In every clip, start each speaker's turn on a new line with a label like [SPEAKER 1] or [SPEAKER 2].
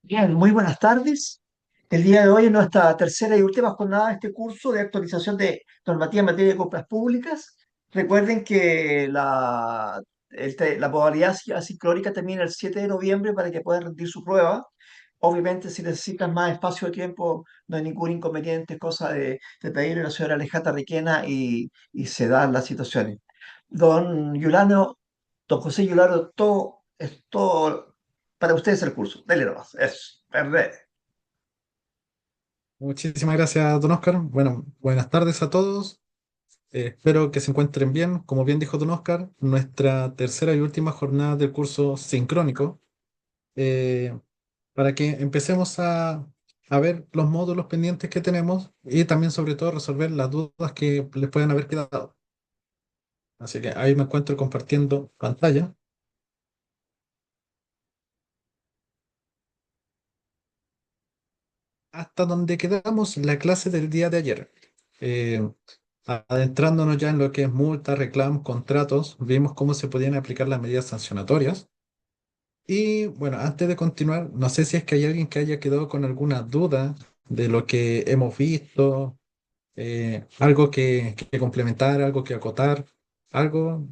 [SPEAKER 1] Bien, muy buenas tardes. El día de hoy es nuestra tercera y última jornada de este curso de actualización de normativa en materia de compras públicas. Recuerden que la modalidad asincrónica termina el 7 de noviembre para que puedan rendir su prueba. Obviamente, si necesitan más espacio de tiempo, no hay ningún inconveniente, es cosa de pedirle a la señora Alejandra Requena y se dan las situaciones. Don Yulano, don José Yulano, todo es todo para ustedes el curso. Dele nomás. Es verde.
[SPEAKER 2] Muchísimas gracias, don Oscar. Bueno, buenas tardes a todos. Espero que se encuentren bien. Como bien dijo don Oscar, nuestra tercera y última jornada del curso sincrónico, eh, para que empecemos a ver los módulos pendientes que tenemos y también, sobre todo, resolver las dudas que les puedan haber quedado. Así que ahí me encuentro compartiendo pantalla. Hasta donde quedamos la clase del día de ayer. Eh, Adentrándonos ya en lo que es multa, reclamos, contratos, vimos cómo se podían aplicar las medidas sancionatorias. Y bueno, antes de continuar, no sé si es que hay alguien que haya quedado con alguna duda de lo que hemos visto, algo que complementar, algo que acotar, algo.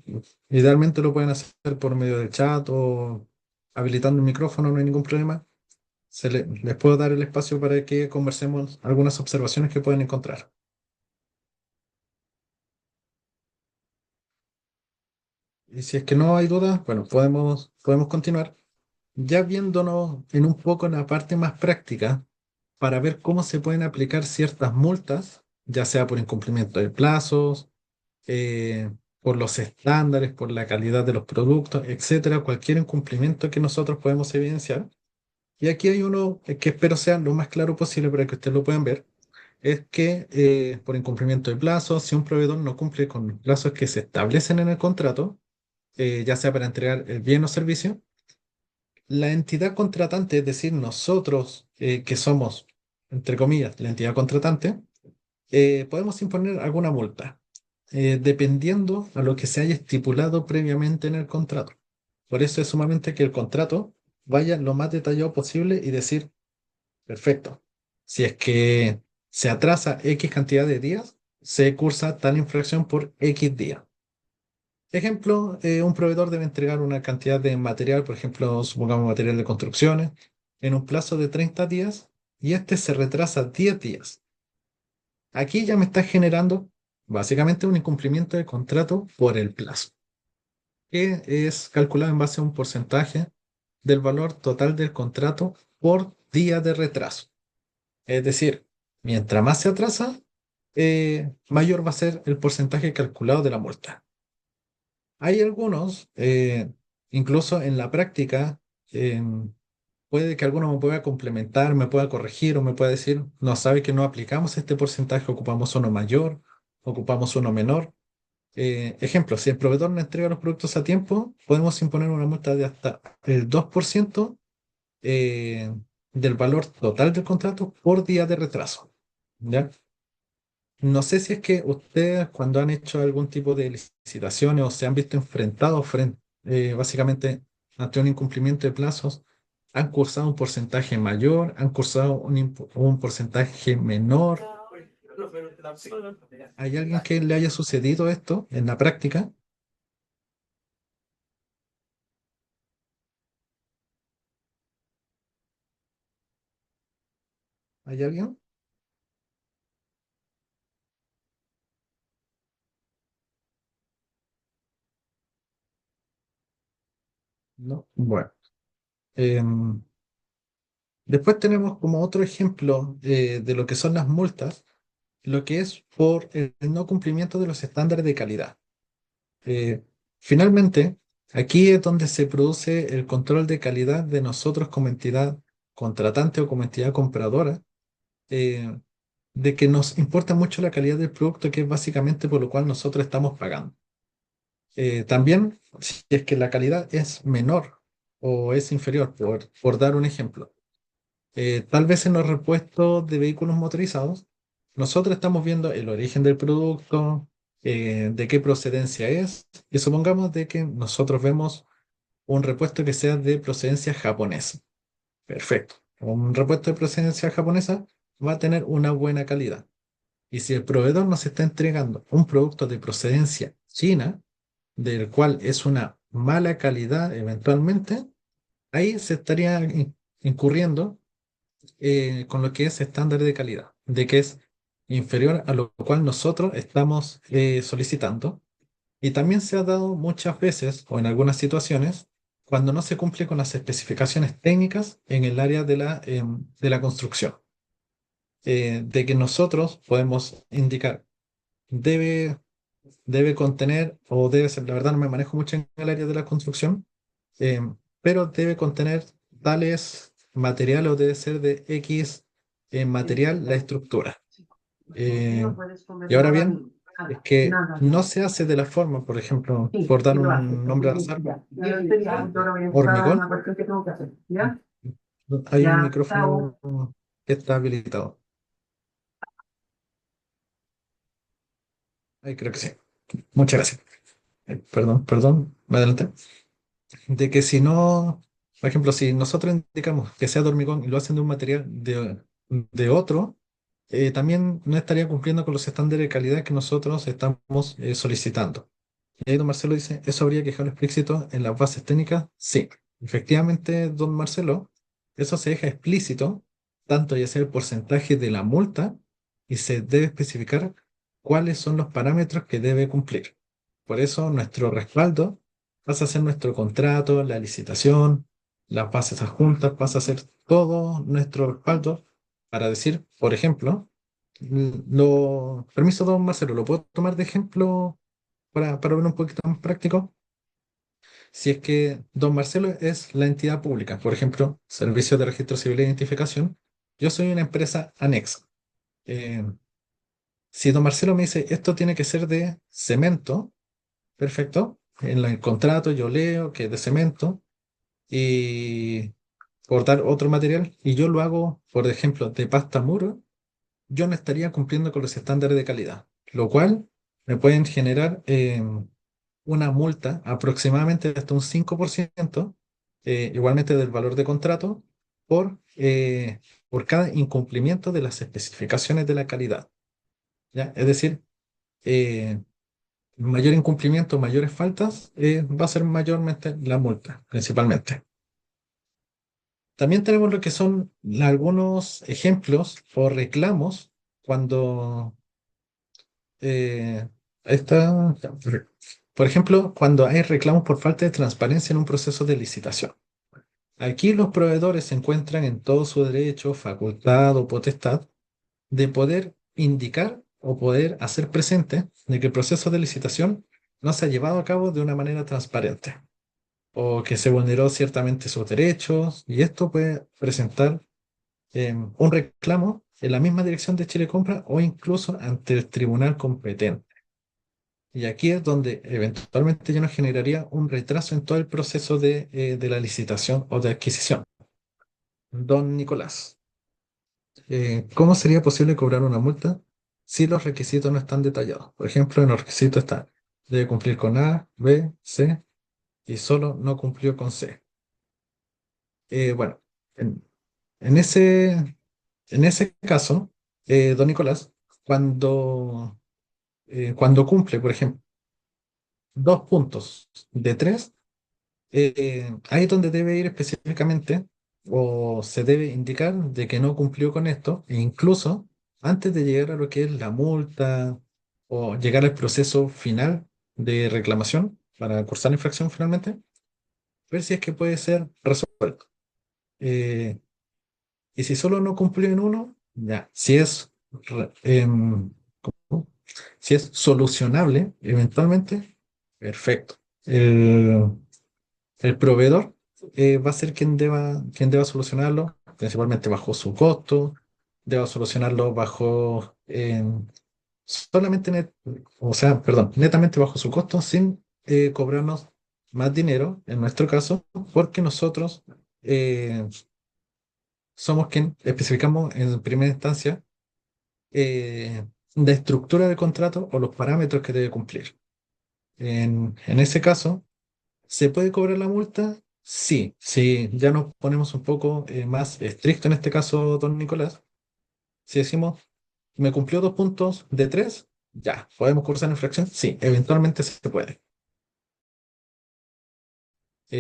[SPEAKER 2] Idealmente lo pueden hacer por medio del chat o habilitando el micrófono, no hay ningún problema. Les puedo dar el espacio para que conversemos algunas observaciones que pueden encontrar. Y si es que no hay duda, bueno, podemos continuar. Ya viéndonos en un poco en la parte más práctica, para ver cómo se pueden aplicar ciertas multas, ya sea por incumplimiento de plazos, por los estándares, por la calidad de los productos, etcétera, cualquier incumplimiento que nosotros podemos evidenciar. Y aquí hay uno que espero sea lo más claro posible para que ustedes lo puedan ver, es que por incumplimiento de plazos, si un proveedor no cumple con los plazos que se establecen en el contrato, ya sea para entregar el bien o servicio, la entidad contratante, es decir, nosotros que somos, entre comillas, la entidad contratante, podemos imponer alguna multa, dependiendo a lo que se haya estipulado previamente en el contrato. Por eso es sumamente que el contrato vaya lo más detallado posible y decir, perfecto, si es que se atrasa X cantidad de días, se cursa tal infracción por X día. Ejemplo, un proveedor debe entregar una cantidad de material, por ejemplo, supongamos material de construcciones, en un plazo de 30 días y este se retrasa 10 días. Aquí ya me está generando básicamente un incumplimiento de contrato por el plazo, que es calculado en base a un porcentaje del valor total del contrato por día de retraso. Es decir, mientras más se atrasa, mayor va a ser el porcentaje calculado de la multa. Hay algunos, incluso en la práctica, puede que alguno me pueda complementar, me pueda corregir o me pueda decir, no sabe que no aplicamos este porcentaje, ocupamos uno mayor, ocupamos uno menor. Ejemplo, si el proveedor no entrega los productos a tiempo, podemos imponer una multa de hasta el 2% eh, del valor total del contrato por día de retraso. ¿Ya? No sé si es que ustedes cuando han hecho algún tipo de licitaciones o se han visto enfrentados básicamente ante un incumplimiento de plazos, han cursado un porcentaje mayor, han cursado un porcentaje menor. ¿Hay alguien que le haya sucedido esto en la práctica? ¿Hay alguien? No. Bueno. em, Después tenemos como otro ejemplo de lo que son las multas, lo que es por el no cumplimiento de los estándares de calidad. Eh, Finalmente, aquí es donde se produce el control de calidad de nosotros como entidad contratante o como entidad compradora, eh, de que nos importa mucho la calidad del producto, que es básicamente por lo cual nosotros estamos pagando. También, si es que la calidad es menor o es inferior, por dar un ejemplo, tal vez en los repuestos de vehículos motorizados, nosotros estamos viendo el origen del producto, de qué procedencia es, y supongamos de que nosotros vemos un repuesto que sea de procedencia japonesa. Perfecto. un repuesto de procedencia japonesa, va a tener una buena calidad. Y si el proveedor nos está entregando un producto de procedencia china, del cual es una mala calidad eventualmente, ahí se estaría incurriendo con lo que es estándar de calidad, de que es inferior a lo cual nosotros estamos solicitando. Y también se ha dado muchas veces, o en algunas situaciones, cuando no se cumple con las especificaciones técnicas en el área de la construcción, de que nosotros podemos indicar, debe, debe contener, o debe ser, la verdad no me manejo mucho en el área de la construcción, eh, pero debe contener tales materiales o debe ser de X material la estructura. Eh, y ahora bien, es que no se hace de la forma, por ejemplo, por dar un nombre al azar, hormigón, hay un micrófono que está habilitado. Ahí creo que sí. Muchas gracias. Perdón, me adelanté. De que si no, por ejemplo, si nosotros indicamos que sea de hormigón y lo hacen de un material de otro, también no estaría cumpliendo con los estándares de calidad que nosotros estamos solicitando. Y ahí don Marcelo dice, ¿eso habría que dejarlo explícito en las bases técnicas? Sí, efectivamente, don Marcelo, eso se deja explícito, tanto ya sea el porcentaje de la multa y se debe especificar cuáles son los parámetros que debe cumplir. Por eso nuestro respaldo pasa a ser nuestro contrato, la licitación, las bases adjuntas, pasa a ser todo nuestro respaldo para decir, por ejemplo, permiso, don Marcelo, ¿lo puedo tomar de ejemplo para ver un poquito más práctico? Si es que don Marcelo es la entidad pública, por ejemplo, Servicio de Registro Civil e Identificación, yo soy una empresa anexa. Eh, si don Marcelo me dice, esto tiene que ser de cemento, perfecto, en el contrato yo leo que es de cemento y por dar otro material, y yo lo hago, por ejemplo, de pasta muro, yo no estaría cumpliendo con los estándares de calidad, lo cual me pueden generar una multa aproximadamente de hasta un 5%, igualmente del valor de contrato, por cada incumplimiento de las especificaciones de la calidad. ¿Ya? Es decir, mayor incumplimiento, mayores faltas, va a ser mayormente la multa, principalmente. También tenemos lo que son algunos ejemplos o reclamos cuando eh, está, por ejemplo, cuando hay reclamos por falta de transparencia en un proceso de licitación. Aquí los proveedores se encuentran en todo su derecho, facultad o potestad de poder indicar o poder hacer presente de que el proceso de licitación no se ha llevado a cabo de una manera transparente o que se vulneró ciertamente sus derechos, y esto puede presentar un reclamo en la misma dirección de Chile Compra o incluso ante el tribunal competente. Y aquí es donde eventualmente ya nos generaría un retraso en todo el proceso de la licitación o de adquisición. Don Nicolás, ¿cómo sería posible cobrar una multa si los requisitos no están detallados? Por ejemplo, en los requisitos está, debe cumplir con A, B, C y solo no cumplió con C. Bueno, en, en en ese caso, don Nicolás, cuando cumple, por ejemplo, 2 puntos de 3, ahí es donde debe ir específicamente o se debe indicar de que no cumplió con esto, e incluso antes de llegar a lo que es la multa o llegar al proceso final de reclamación para cursar la infracción finalmente, ver si es que puede ser resuelto. Eh, y si solo no cumplió en uno, ya, ¿cómo? Si es solucionable eventualmente, perfecto. El proveedor va a ser quien deba solucionarlo, principalmente bajo su costo, deba solucionarlo bajo solamente o sea, perdón, netamente bajo su costo, sin cobrarnos más dinero, en nuestro caso, porque nosotros eh, somos quien especificamos en primera instancia la estructura del contrato o los parámetros que debe cumplir. En ese caso, se puede cobrar la multa Sí, sí, ya nos ponemos un poco más estricto en este caso, don Nicolás. Si decimos, me cumplió 2 puntos de 3, ya, ¿podemos cursar en fracción? Sí, eventualmente se puede.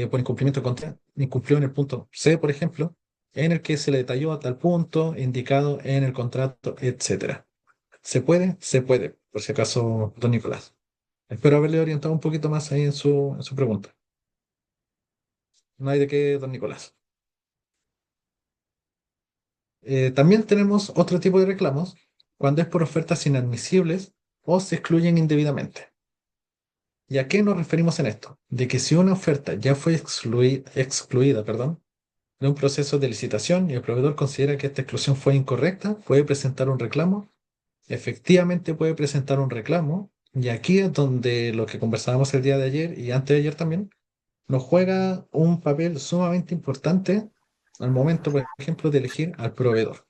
[SPEAKER 2] Por incumplimiento de contrato, incumplió en el punto C, por ejemplo, en el que se le detalló a tal punto indicado en el contrato, etcétera. ¿Se puede? Se puede, por si acaso, don Nicolás. Espero haberle orientado un poquito más ahí en su pregunta. No hay de qué, don Nicolás. También tenemos otro tipo de reclamos cuando es por ofertas inadmisibles o se excluyen indebidamente. ¿Y a qué nos referimos en esto? De que si una oferta ya fue excluida, perdón, de un proceso de licitación y el proveedor considera que esta exclusión fue incorrecta, puede presentar un reclamo. Efectivamente puede presentar un reclamo. Y aquí es donde lo que conversábamos el día de ayer y antes de ayer también, nos juega un papel sumamente importante al momento, por ejemplo, de elegir al proveedor.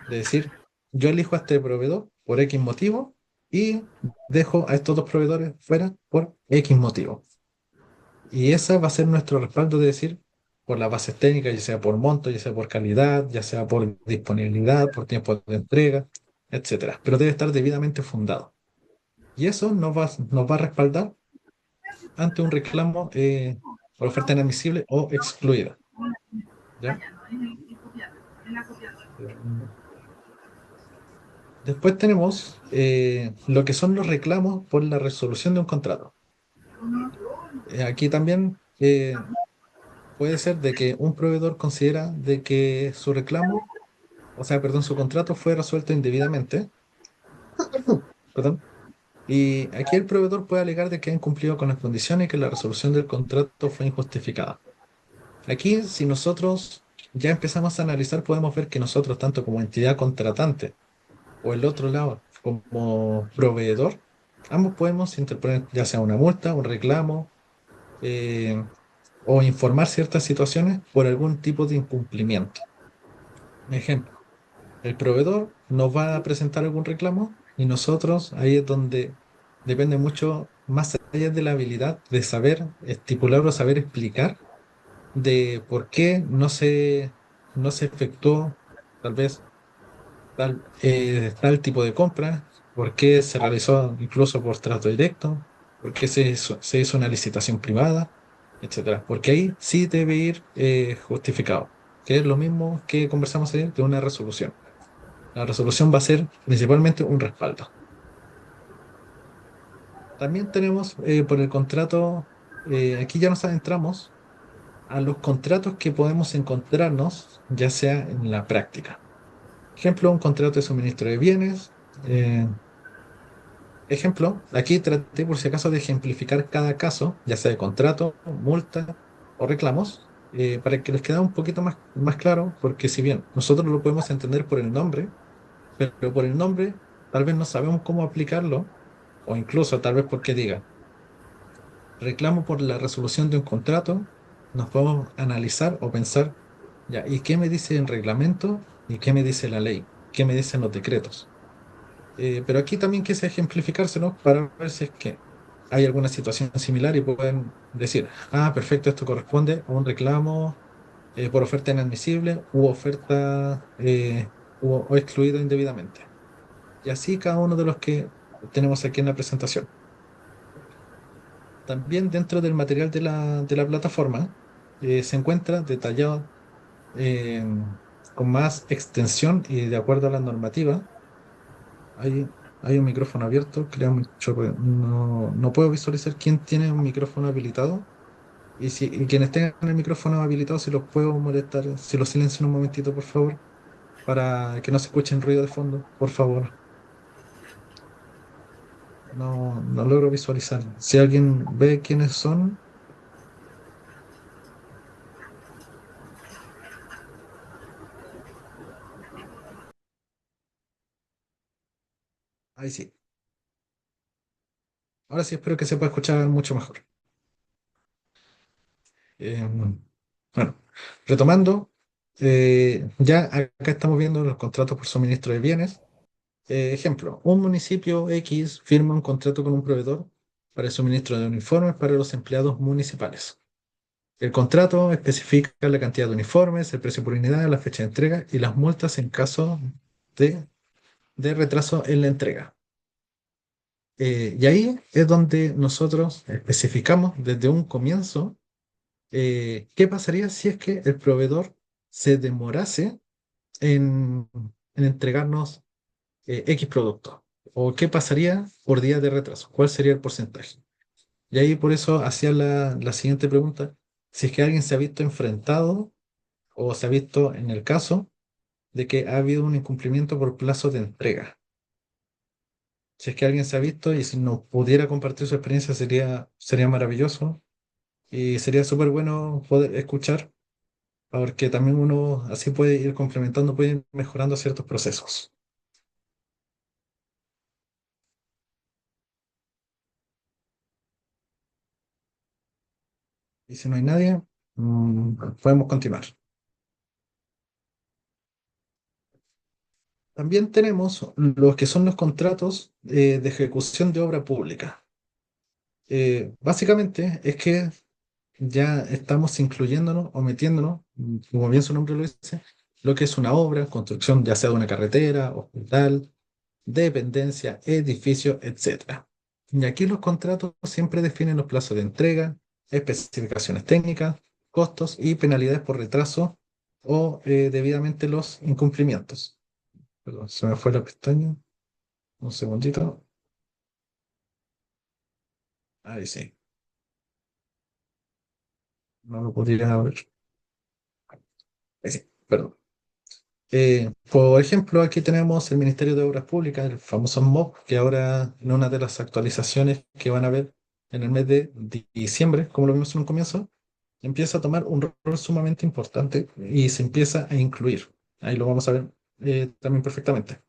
[SPEAKER 2] De decir, yo elijo a este proveedor por X motivo y dejo a estos dos proveedores fuera por X motivo. Y esa va a ser nuestro respaldo de decir, por las bases técnicas, ya sea por monto, ya sea por calidad, ya sea por disponibilidad, por tiempo de entrega, etcétera. Pero debe estar debidamente fundado. Y eso nos va a respaldar ante un reclamo por oferta inadmisible o excluida. ¿Ya? Eh, Después tenemos lo que son los reclamos por la resolución de un contrato. Aquí también puede ser de que un proveedor considera de que su reclamo, o sea, perdón, su contrato fue resuelto indebidamente, perdón, y aquí el proveedor puede alegar de que ha incumplido con las condiciones y que la resolución del contrato fue injustificada. Aquí, si nosotros ya empezamos a analizar, podemos ver que nosotros, tanto como entidad contratante o el otro lado, como proveedor, ambos podemos interponer ya sea una multa, un reclamo, eh, o informar ciertas situaciones por algún tipo de incumplimiento. Ejemplo, el proveedor nos va a presentar algún reclamo y nosotros ahí es donde depende mucho, más allá de la habilidad de saber estipular o saber explicar de por qué no se efectuó tal vez tal tipo de compra, por qué se realizó incluso por trato directo, por qué se hizo una licitación privada, etcétera. Porque ahí sí debe ir justificado, que es lo mismo que conversamos ayer de una resolución. La resolución va a ser principalmente un respaldo. También tenemos por el contrato, aquí ya nos adentramos a los contratos que podemos encontrarnos, ya sea en la práctica. Ejemplo, un contrato de suministro de bienes. Ejemplo, aquí traté por si acaso de ejemplificar cada caso, ya sea de contrato, multa o reclamos, para que les quede un poquito más claro, porque si bien nosotros lo podemos entender por el nombre, pero por el nombre tal vez no sabemos cómo aplicarlo, o incluso tal vez porque diga reclamo por la resolución de un contrato, nos podemos analizar o pensar, ya, ¿y qué me dice el reglamento? ¿Y qué me dice la ley? ¿Qué me dicen los decretos? Pero aquí también quise ejemplificárselo para ver si es que hay alguna situación similar y pueden decir, ah, perfecto, esto corresponde a un reclamo por oferta inadmisible u oferta o excluido indebidamente. Y así cada uno de los que tenemos aquí en la presentación. También dentro del material de la plataforma se encuentra detallado eh, con más extensión y de acuerdo a la normativa. Hay un micrófono abierto, creo mucho, no puedo visualizar quién tiene un micrófono habilitado. Y quienes tengan el micrófono habilitado, si los puedo molestar, si los silencio un momentito, por favor, para que no se escuchen ruido de fondo, por favor. No logro visualizar. Si alguien ve quiénes son, ahí sí. Ahora sí espero que se pueda escuchar mucho mejor. Eh, bueno, retomando, ya acá estamos viendo los contratos por suministro de bienes. Ejemplo, un municipio X firma un contrato con un proveedor para el suministro de uniformes para los empleados municipales. El contrato especifica la cantidad de uniformes, el precio por unidad, la fecha de entrega y las multas en caso de, de retraso en la entrega. Y ahí es donde nosotros especificamos desde un comienzo qué pasaría si es que el proveedor se demorase en, en entregarnos X producto, o qué pasaría por día de retraso, cuál sería el porcentaje. Y ahí por eso hacía la siguiente pregunta, si es que alguien se ha visto enfrentado o se ha visto en el caso de que ha habido un incumplimiento por plazo de entrega. Si es que alguien se ha visto y si nos pudiera compartir su experiencia sería maravilloso y sería súper bueno poder escuchar, porque también uno así puede ir complementando, puede ir mejorando ciertos procesos. Y si no hay nadie, podemos continuar. También tenemos los que son los contratos de ejecución de obra pública. Básicamente es que ya estamos incluyéndonos o metiéndonos, como bien su nombre lo dice, lo que es una obra, construcción ya sea de una carretera, hospital, dependencia, edificio, etcétera. Y aquí los contratos siempre definen los plazos de entrega, especificaciones técnicas, costos y penalidades por retraso o debidamente los incumplimientos. Perdón, se me fue la pestaña. Un segundito. Ahí sí, no lo podría ver. Ahí sí, perdón. Por ejemplo, aquí tenemos el Ministerio de Obras Públicas, el famoso MOP, que ahora en una de las actualizaciones que van a ver en el mes de diciembre, como lo vimos en un comienzo, empieza a tomar un rol sumamente importante y se empieza a incluir. Ahí lo vamos a ver también perfectamente.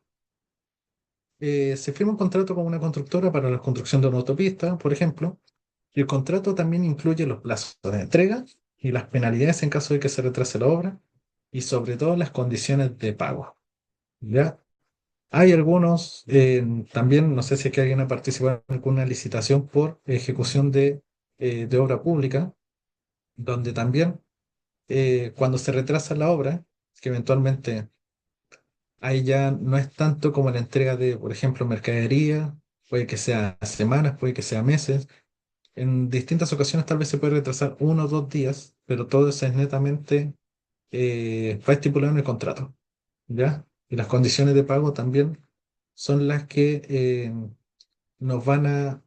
[SPEAKER 2] Se firma un contrato con una constructora para la construcción de una autopista, por ejemplo, y el contrato también incluye los plazos de entrega y las penalidades en caso de que se retrase la obra y sobre todo las condiciones de pago. ¿Ya? Hay algunos, también, no sé si es que alguien ha participado en alguna licitación por ejecución de obra pública, donde también cuando se retrasa la obra, que eventualmente ahí ya no es tanto como la entrega de, por ejemplo, mercadería, puede que sea semanas, puede que sea meses. En distintas ocasiones tal vez se puede retrasar 1 o 2 días, pero todo eso es netamente va estipulado en el contrato, ¿ya? Y las condiciones de pago también son las que nos van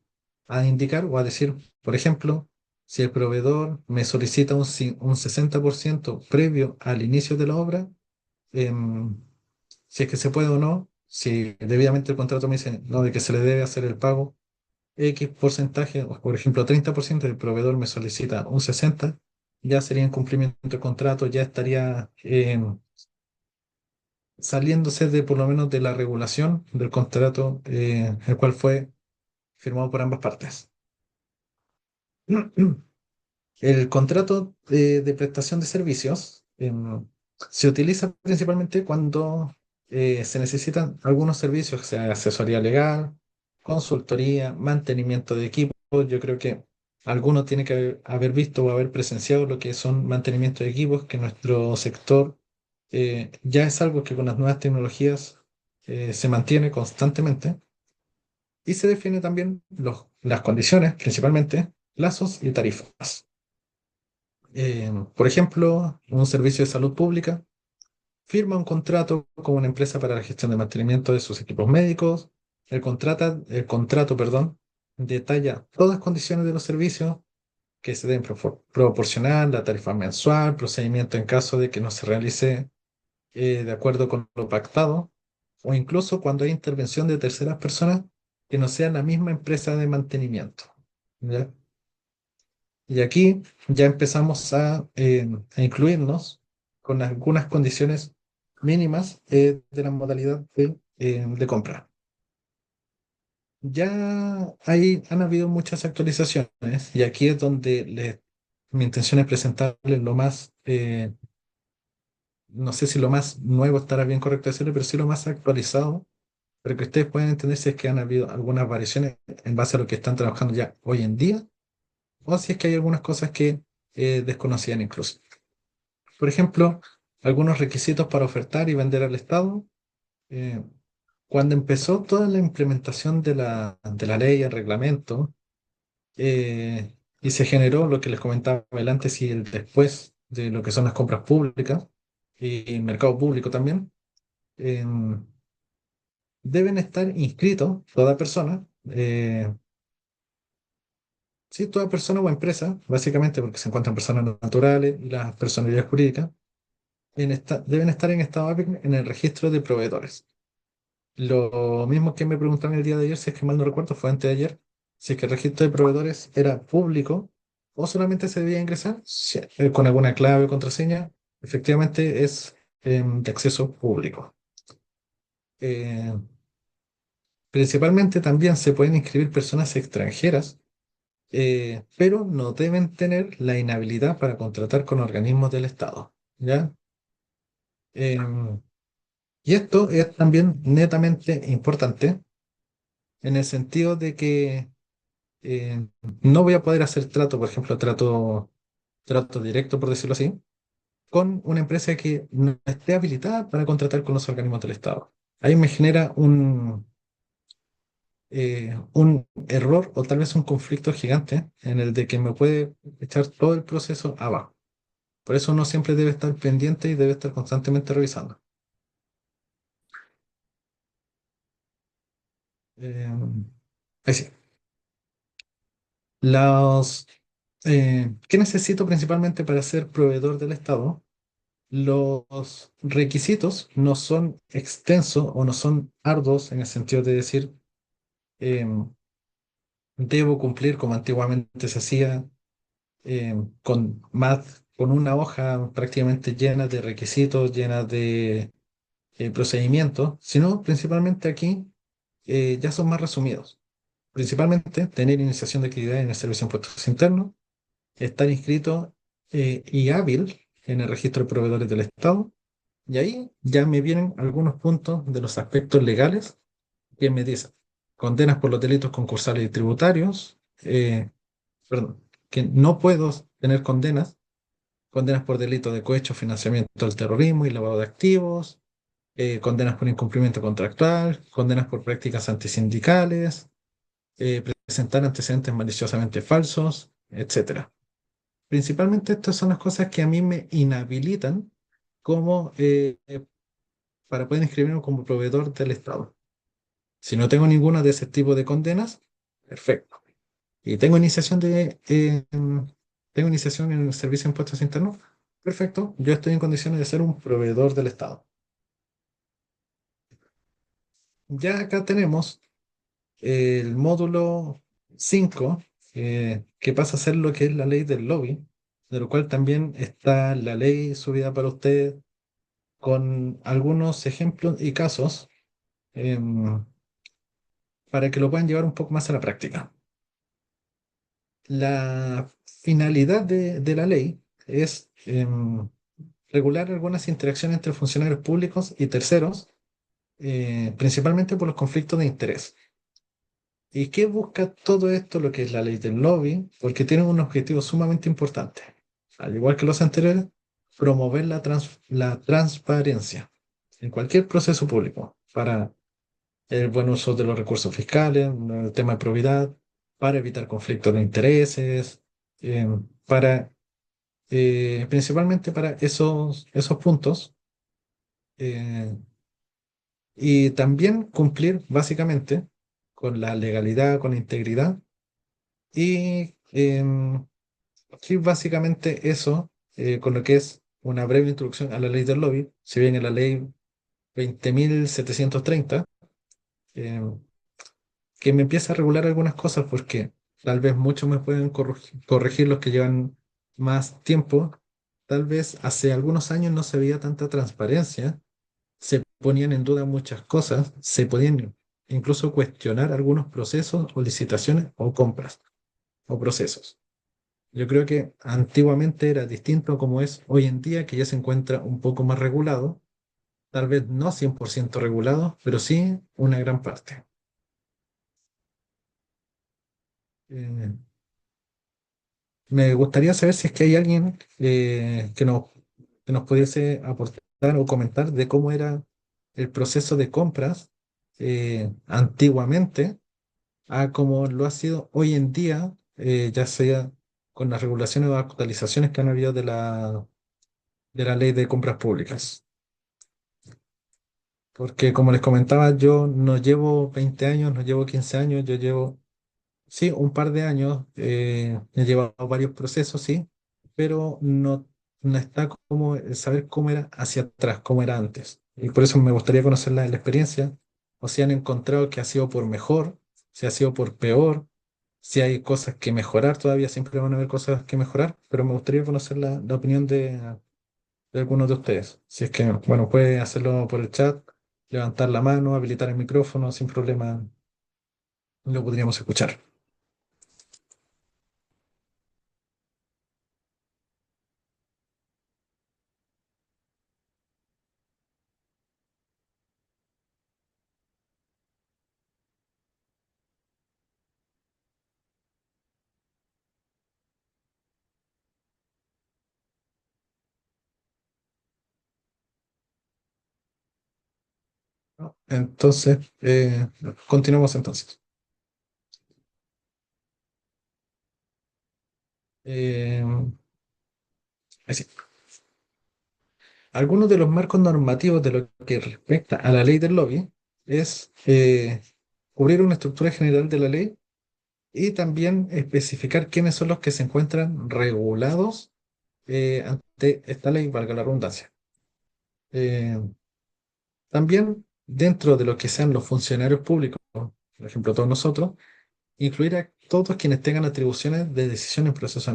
[SPEAKER 2] a indicar o a decir, por ejemplo, si el proveedor me solicita un 60% previo al inicio de la obra, em, si es que se puede o no, si debidamente el contrato me dice no, de que se le debe hacer el pago X porcentaje, o por ejemplo 30%, el proveedor me solicita un 60%, ya sería incumplimiento del contrato, ya estaría saliéndose de por lo menos de la regulación del contrato, el cual fue firmado por ambas partes. El contrato de prestación de servicios se utiliza principalmente cuando se necesitan algunos servicios, sea asesoría legal, consultoría, mantenimiento de equipos. Yo creo que alguno tiene que haber visto o haber presenciado lo que son mantenimiento de equipos, que nuestro sector ya es algo que con las nuevas tecnologías se mantiene constantemente. Y se define también las condiciones, principalmente plazos y tarifas. Por ejemplo, un servicio de salud pública firma un contrato con una empresa para la gestión de mantenimiento de sus equipos médicos. El contrato, perdón, detalla todas las condiciones de los servicios que se deben proporcionar, la tarifa mensual, procedimiento en caso de que no se realice de acuerdo con lo pactado, o incluso cuando hay intervención de terceras personas que no sea la misma empresa de mantenimiento. ¿Ya? Y aquí ya empezamos a incluirnos con algunas condiciones mínimas de la modalidad de compra. Ya han habido muchas actualizaciones y aquí es donde mi intención es presentarles lo más, no sé si lo más nuevo estará bien correcto decirlo, pero sí lo más actualizado, para que ustedes puedan entender si es que han habido algunas variaciones en base a lo que están trabajando ya hoy en día o si es que hay algunas cosas que desconocían incluso. Por ejemplo, algunos requisitos para ofertar y vender al Estado. eh, Cuando empezó toda la implementación de la ley, el reglamento, y se generó lo que les comentaba, el antes y el después de lo que son las compras públicas y el mercado público también, em, deben estar inscritos toda persona, sí, toda persona o empresa, básicamente porque se encuentran personas naturales y las personalidades jurídicas, deben estar en estado APIC en el registro de proveedores. Lo mismo que me preguntaron el día de ayer, si es que mal no recuerdo, fue antes de ayer, si es que el registro de proveedores era público o solamente se debía ingresar con alguna clave o contraseña. Efectivamente es de acceso público. Eh, Principalmente también se pueden inscribir personas extranjeras, pero no deben tener la inhabilidad para contratar con organismos del Estado. ¿Ya? Em, y esto es también netamente importante en el sentido de que eh, no voy a poder hacer trato, por ejemplo, trato directo, por decirlo así, con una empresa que no esté habilitada para contratar con los organismos del Estado. Ahí me genera un error o tal vez un conflicto gigante en el de que me puede echar todo el proceso abajo. Por eso uno siempre debe estar pendiente y debe estar constantemente revisando. Eh, Ahí sí. Los, ¿Qué necesito principalmente para ser proveedor del Estado? Los requisitos no son extensos o no son arduos en el sentido de decir, em, debo cumplir como antiguamente se hacía, con una hoja prácticamente llena de requisitos, llena de procedimientos, sino principalmente aquí ya son más resumidos. Principalmente tener iniciación de actividad en el Servicio de Impuestos Internos, estar inscrito y hábil en el registro de proveedores del Estado. Y ahí ya me vienen algunos puntos de los aspectos legales que me dicen condenas por los delitos concursales y tributarios, perdón, que no puedo tener condenas por delito de cohecho, financiamiento del terrorismo y lavado de activos, condenas por incumplimiento contractual, condenas por prácticas antisindicales, presentar antecedentes maliciosamente falsos, etcétera. Principalmente estas son las cosas que a mí me inhabilitan como para poder inscribirme como proveedor del Estado. Si no tengo ninguna de ese tipo de condenas, perfecto. Y tengo iniciación en el Servicio de Impuestos Internos, perfecto. Yo estoy en condiciones de ser un proveedor del Estado. Ya acá tenemos el módulo 5 que pasa a ser lo que es la ley del lobby, de lo cual también está la ley subida para usted con algunos ejemplos y casos em, para que lo puedan llevar un poco más a la práctica. La finalidad de la ley es regular algunas interacciones entre funcionarios públicos y terceros, principalmente por los conflictos de interés. ¿Y qué busca todo esto, lo que es la ley del lobby? Porque tiene un objetivo sumamente importante. Al igual que los anteriores, promover la transparencia en cualquier proceso público para el buen uso de los recursos fiscales, el tema de probidad, para evitar conflictos de intereses, eh, para principalmente para esos puntos, eh, y también cumplir básicamente con la legalidad, con la integridad y sí, básicamente eso, con lo que es una breve introducción a la ley del lobby, si bien en la ley 20.730, eh, que me empieza a regular algunas cosas porque tal vez muchos me pueden corregir los que llevan más tiempo. Tal vez hace algunos años no se veía tanta transparencia, se ponían en duda muchas cosas, se podían incluso cuestionar algunos procesos o licitaciones o compras o procesos. Yo creo que antiguamente era distinto como es hoy en día, que ya se encuentra un poco más regulado, tal vez no 100% regulado, pero sí una gran parte. me gustaría saber si es que hay alguien que nos pudiese aportar o comentar de cómo era el proceso de compras antiguamente a cómo lo ha sido hoy en día, ya sea con las regulaciones o actualizaciones que han habido de la ley de compras públicas. Porque como les comentaba, yo no llevo 20 años, no llevo 15 años, yo llevo, sí, un par de años, he llevado varios procesos, sí, pero no está como saber cómo era hacia atrás, cómo era antes. Y por eso me gustaría conocer la experiencia, o si han encontrado que ha sido por mejor, si ha sido por peor, si hay cosas que mejorar, todavía siempre van a haber cosas que mejorar, pero me gustaría conocer la opinión de algunos de ustedes. Si es que, bueno, puede hacerlo por el chat, levantar la mano, habilitar el micrófono, sin problema, lo podríamos escuchar. ¿No? Entonces, continuamos entonces. Eh, Así. Algunos de los marcos normativos de lo que respecta a la ley del lobby es cubrir una estructura general de la ley y también especificar quiénes son los que se encuentran regulados ante esta ley, valga la redundancia. Eh, También dentro de lo que sean los funcionarios públicos, por ejemplo, todos nosotros, incluir a todos quienes tengan atribuciones de decisión en procesos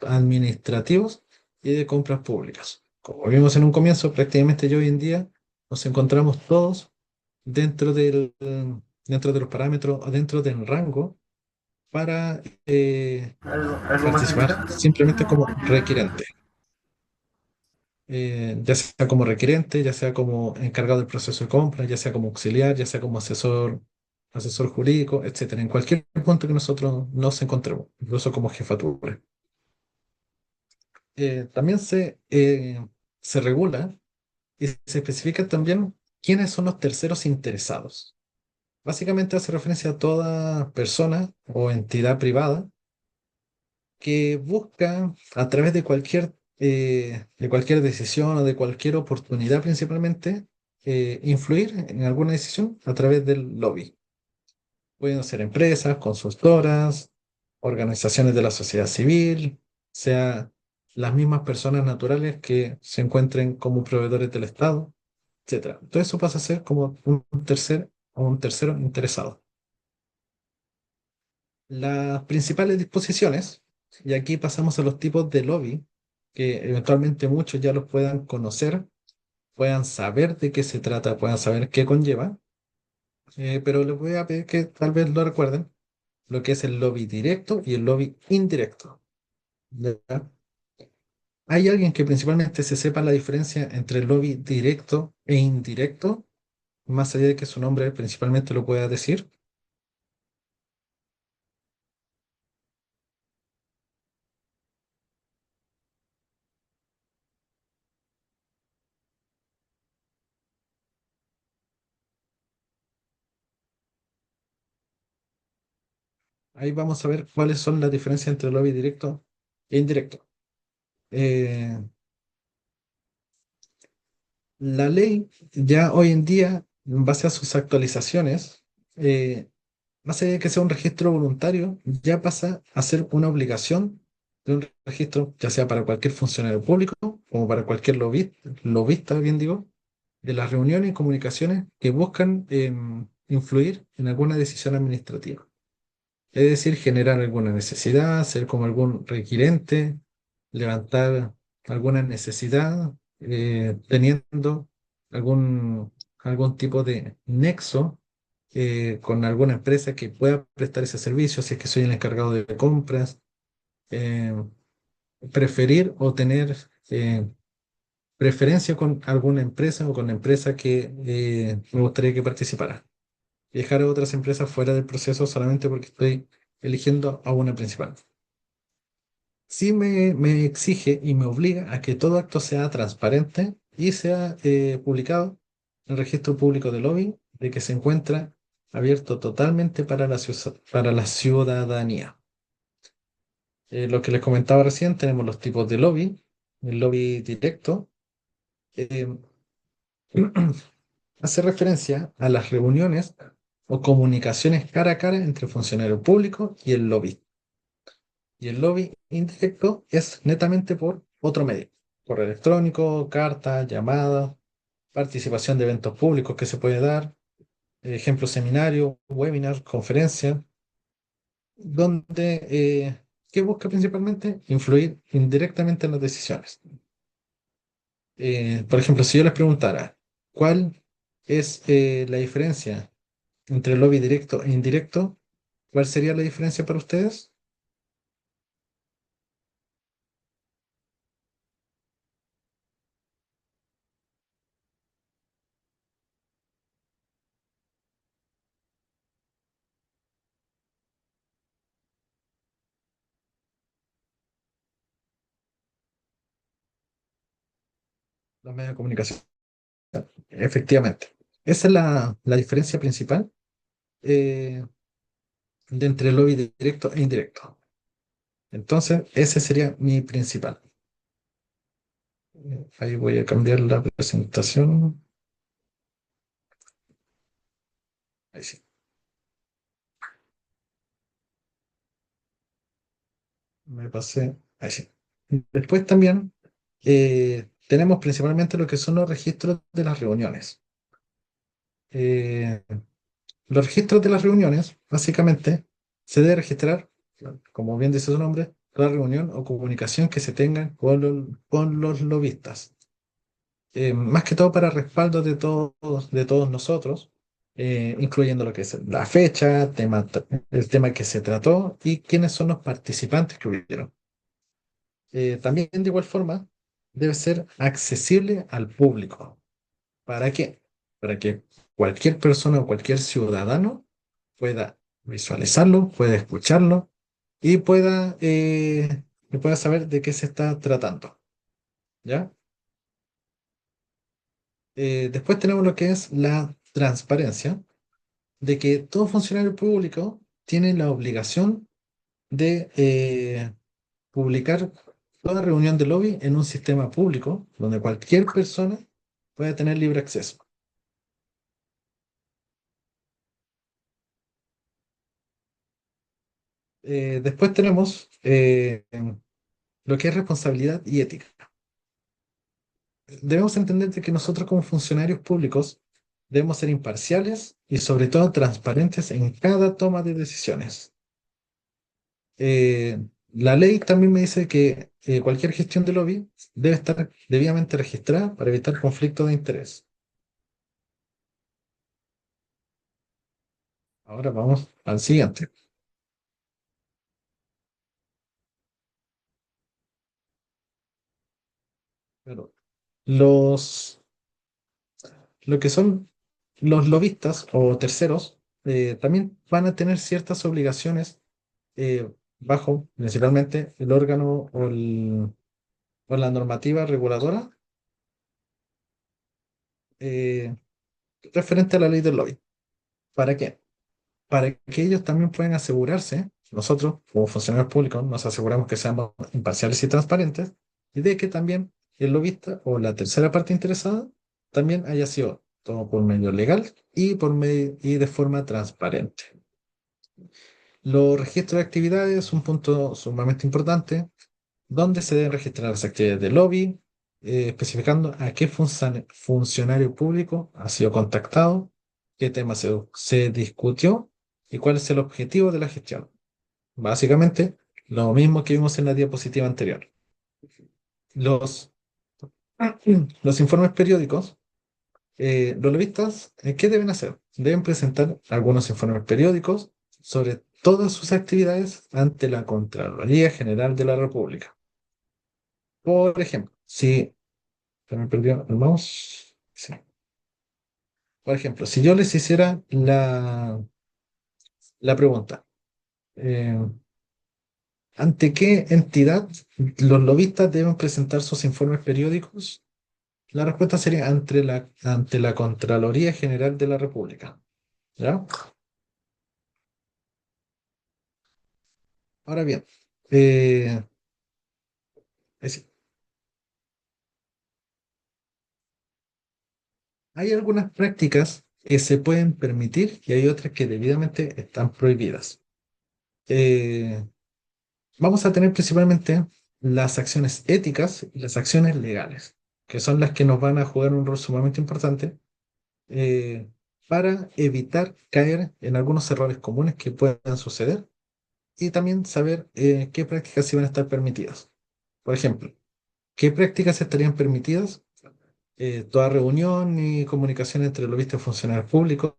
[SPEAKER 2] administrativos y de compras públicas. Como vimos en un comienzo, prácticamente ya hoy en día nos encontramos todos dentro dentro de los parámetros o dentro del rango para
[SPEAKER 1] Algo más
[SPEAKER 2] participar
[SPEAKER 1] allá.
[SPEAKER 2] simplemente como requerente. Ya sea como requerente, ya sea como encargado del proceso de compra, ya sea como auxiliar, ya sea como asesor jurídico, etcétera, en cualquier punto que nosotros nos encontremos, incluso como jefatura. También se regula y se especifica también quiénes son los terceros interesados. Básicamente hace referencia a toda persona o entidad privada que busca a través de cualquier decisión o de cualquier oportunidad principalmente, influir en alguna decisión a través del lobby. Pueden ser empresas, consultoras, organizaciones de la sociedad civil, sea las mismas personas naturales que se encuentren como proveedores del Estado, etcétera. Todo eso pasa a ser como un tercer o un tercero interesado. Las principales disposiciones, y aquí pasamos a los tipos de lobby, que eventualmente muchos ya los puedan conocer, puedan saber de qué se trata, puedan saber qué conlleva, pero les voy a pedir que tal vez lo recuerden, lo que es el lobby directo y el lobby indirecto. ¿Ya? ¿Hay alguien que principalmente se sepa la diferencia entre el lobby directo e indirecto, más allá de que su nombre principalmente lo pueda decir? Ahí vamos a ver cuáles son las diferencias entre el lobby directo e indirecto. Eh, la ley ya hoy en día, en base a sus actualizaciones, más allá de que sea un registro voluntario, ya pasa a ser una obligación de un registro, ya sea para cualquier funcionario público como para cualquier lobista, bien digo, de las reuniones y comunicaciones que buscan influir en alguna decisión administrativa. Es decir, generar alguna necesidad, ser como algún requirente, levantar alguna necesidad, teniendo algún, algún tipo de nexo con alguna empresa que pueda prestar ese servicio, si es que soy el encargado de compras, eh, preferir o tener preferencia con alguna empresa o con la empresa que me gustaría que participara. Dejar a otras empresas fuera del proceso solamente porque estoy eligiendo a una principal. sí me exige y me obliga a que todo acto sea transparente y sea publicado en el registro público del lobby, de que se encuentra abierto totalmente para para la ciudadanía. Lo que les comentaba recién, tenemos los tipos de lobby. El lobby directo eh, hace referencia a las reuniones o comunicaciones cara a cara entre el funcionario público y el lobby. Y el lobby indirecto es netamente por otro medio, correo electrónico, carta, llamada, participación de eventos públicos que se puede dar, ejemplo, seminario, webinar, conferencia, donde, ¿qué busca principalmente? Influir indirectamente en las decisiones. Por ejemplo, si yo les preguntara, ¿cuál es la diferencia entre lobby directo e indirecto? ¿Cuál sería la diferencia para ustedes? Los medios de comunicación. Efectivamente. Esa es la diferencia principal eh, de entre lobby directo e indirecto. Entonces, ese sería mi principal. Ahí voy a cambiar la presentación. Ahí sí, me pasé. Ahí sí. Después también tenemos principalmente lo que son los registros de las reuniones. Eh, los registros de las reuniones, básicamente, se debe registrar, como bien dice su nombre, la reunión o comunicación que se tenga con los lobistas. Más que todo para respaldo de todos nosotros, incluyendo lo que es la fecha, el tema que se trató y quiénes son los participantes que hubieron. También de igual forma debe ser accesible al público. ¿Para qué? Para que cualquier persona o cualquier ciudadano pueda visualizarlo, pueda escucharlo y pueda saber de qué se está tratando. ¿Ya? Después tenemos lo que es la transparencia, de que todo funcionario público tiene la obligación de publicar toda reunión de lobby en un sistema público donde cualquier persona pueda tener libre acceso. Después tenemos lo que es responsabilidad y ética. Debemos entender de que nosotros como funcionarios públicos debemos ser imparciales y sobre todo transparentes en cada toma de decisiones. La ley también me dice que cualquier gestión de lobby debe estar debidamente registrada para evitar conflicto de interés. Ahora vamos al siguiente. Pero los, lo que son los lobistas o terceros también van a tener ciertas obligaciones bajo principalmente el órgano o la normativa reguladora eh, referente a la ley del lobby. ¿Para qué? Para que ellos también puedan asegurarse, nosotros como funcionarios públicos nos aseguramos que seamos imparciales y transparentes, y de que también el lobista o la tercera parte interesada también haya sido todo por medio legal y por medio y de forma transparente. Los registros de actividades es un punto sumamente importante, donde se deben registrar las actividades de lobby, especificando a qué funcionario público ha sido contactado, qué tema se discutió y cuál es el objetivo de la gestión. Básicamente, lo mismo que vimos en la diapositiva anterior. Los, los informes periódicos, los lobistas, ¿qué deben hacer? Deben presentar algunos informes periódicos sobre todas sus actividades ante la Contraloría General de la República. Por ejemplo, si se me perdió el mouse. Sí. Por ejemplo, si yo les hiciera la pregunta, eh, ¿Ante qué entidad los lobistas deben presentar sus informes periódicos? La respuesta sería ante la Contraloría General de la República. ¿Ya? Ahora bien, eh, es- hay algunas prácticas que se pueden permitir y hay otras que debidamente están prohibidas. Eh, Vamos a tener principalmente las acciones éticas y las acciones legales, que son las que nos van a jugar un rol sumamente importante eh, para evitar caer en algunos errores comunes que puedan suceder y también saber qué prácticas sí van a estar permitidas. Por ejemplo, ¿qué prácticas estarían permitidas? Toda reunión y comunicación entre lobistas y funcionarios públicos,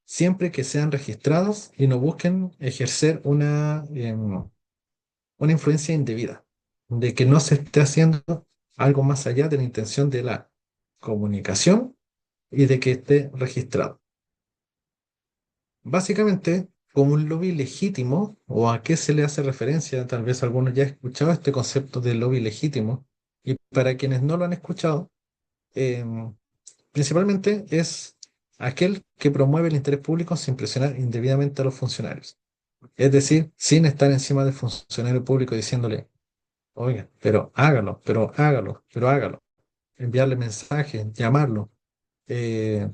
[SPEAKER 2] siempre que sean registrados y no busquen ejercer una influencia indebida, de que no se esté haciendo algo más allá de la intención de la comunicación y de que esté registrado. Básicamente, como un lobby legítimo, o a qué se le hace referencia, tal vez algunos ya han escuchado este concepto de lobby legítimo, y para quienes no lo han escuchado, principalmente es aquel que promueve el interés público sin presionar indebidamente a los funcionarios. Es decir, sin estar encima del funcionario público diciéndole, oiga, pero hágalo, pero hágalo. Enviarle mensajes, llamarlo, eh,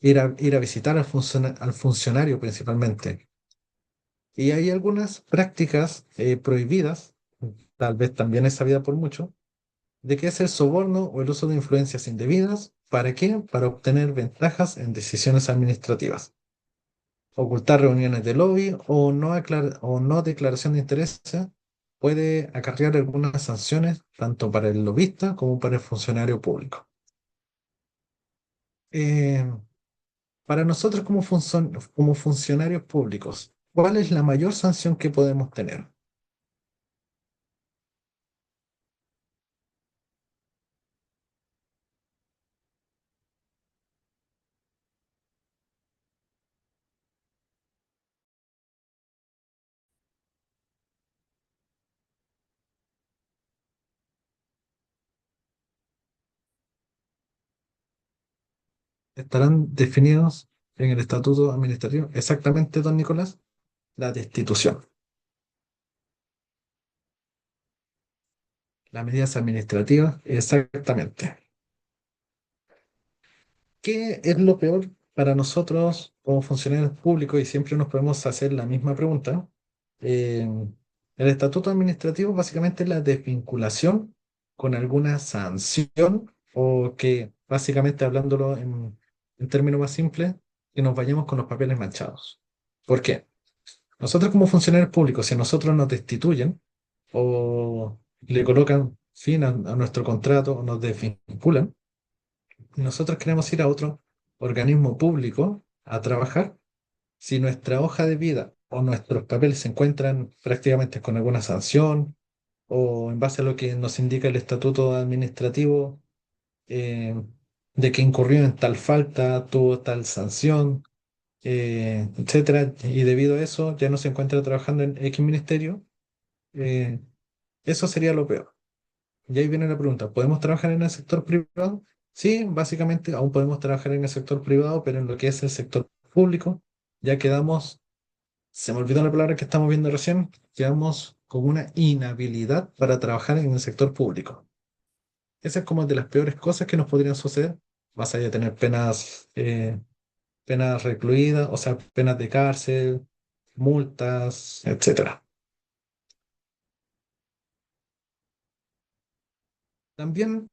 [SPEAKER 2] ir a visitar al funcionario principalmente. Y hay algunas prácticas prohibidas, tal vez también es sabida por muchos, de que es el soborno o el uso de influencias indebidas. ¿Para qué? Para obtener ventajas en decisiones administrativas. Ocultar reuniones de lobby o no declaración de interés puede acarrear algunas sanciones tanto para el lobista como para el funcionario público. Eh, para nosotros como funcionarios públicos, ¿cuál es la mayor sanción que podemos tener? Estarán definidos en el estatuto administrativo. Exactamente, don Nicolás, la destitución. Las medidas administrativas, exactamente. ¿Qué es lo peor para nosotros como funcionarios públicos? Y siempre nos podemos hacer la misma pregunta. Eh, el estatuto administrativo básicamente es la desvinculación con alguna sanción o que básicamente hablándolo en términos más simples, que nos vayamos con los papeles manchados. ¿Por qué? Nosotros como funcionarios públicos, si a nosotros nos destituyen o le colocan fin a nuestro contrato o nos desvinculan, nosotros queremos ir a otro organismo público a trabajar, si nuestra hoja de vida o nuestros papeles se encuentran prácticamente con alguna sanción o en base a lo que nos indica el estatuto administrativo, eh, de que incurrió en tal falta, tuvo tal sanción, etcétera, y debido a eso ya no se encuentra trabajando en X ministerio, eh, eso sería lo peor. Y ahí viene la pregunta, ¿podemos trabajar en el sector privado? Sí, básicamente aún podemos trabajar en el sector privado, pero en lo que es el sector público, ya quedamos, se me olvidó la palabra que estamos viendo recién, quedamos con una inhabilidad para trabajar en el sector público. Esa es como de las peores cosas que nos podrían suceder, más allá de tener penas recluidas, o sea, penas de cárcel, multas, etcétera. También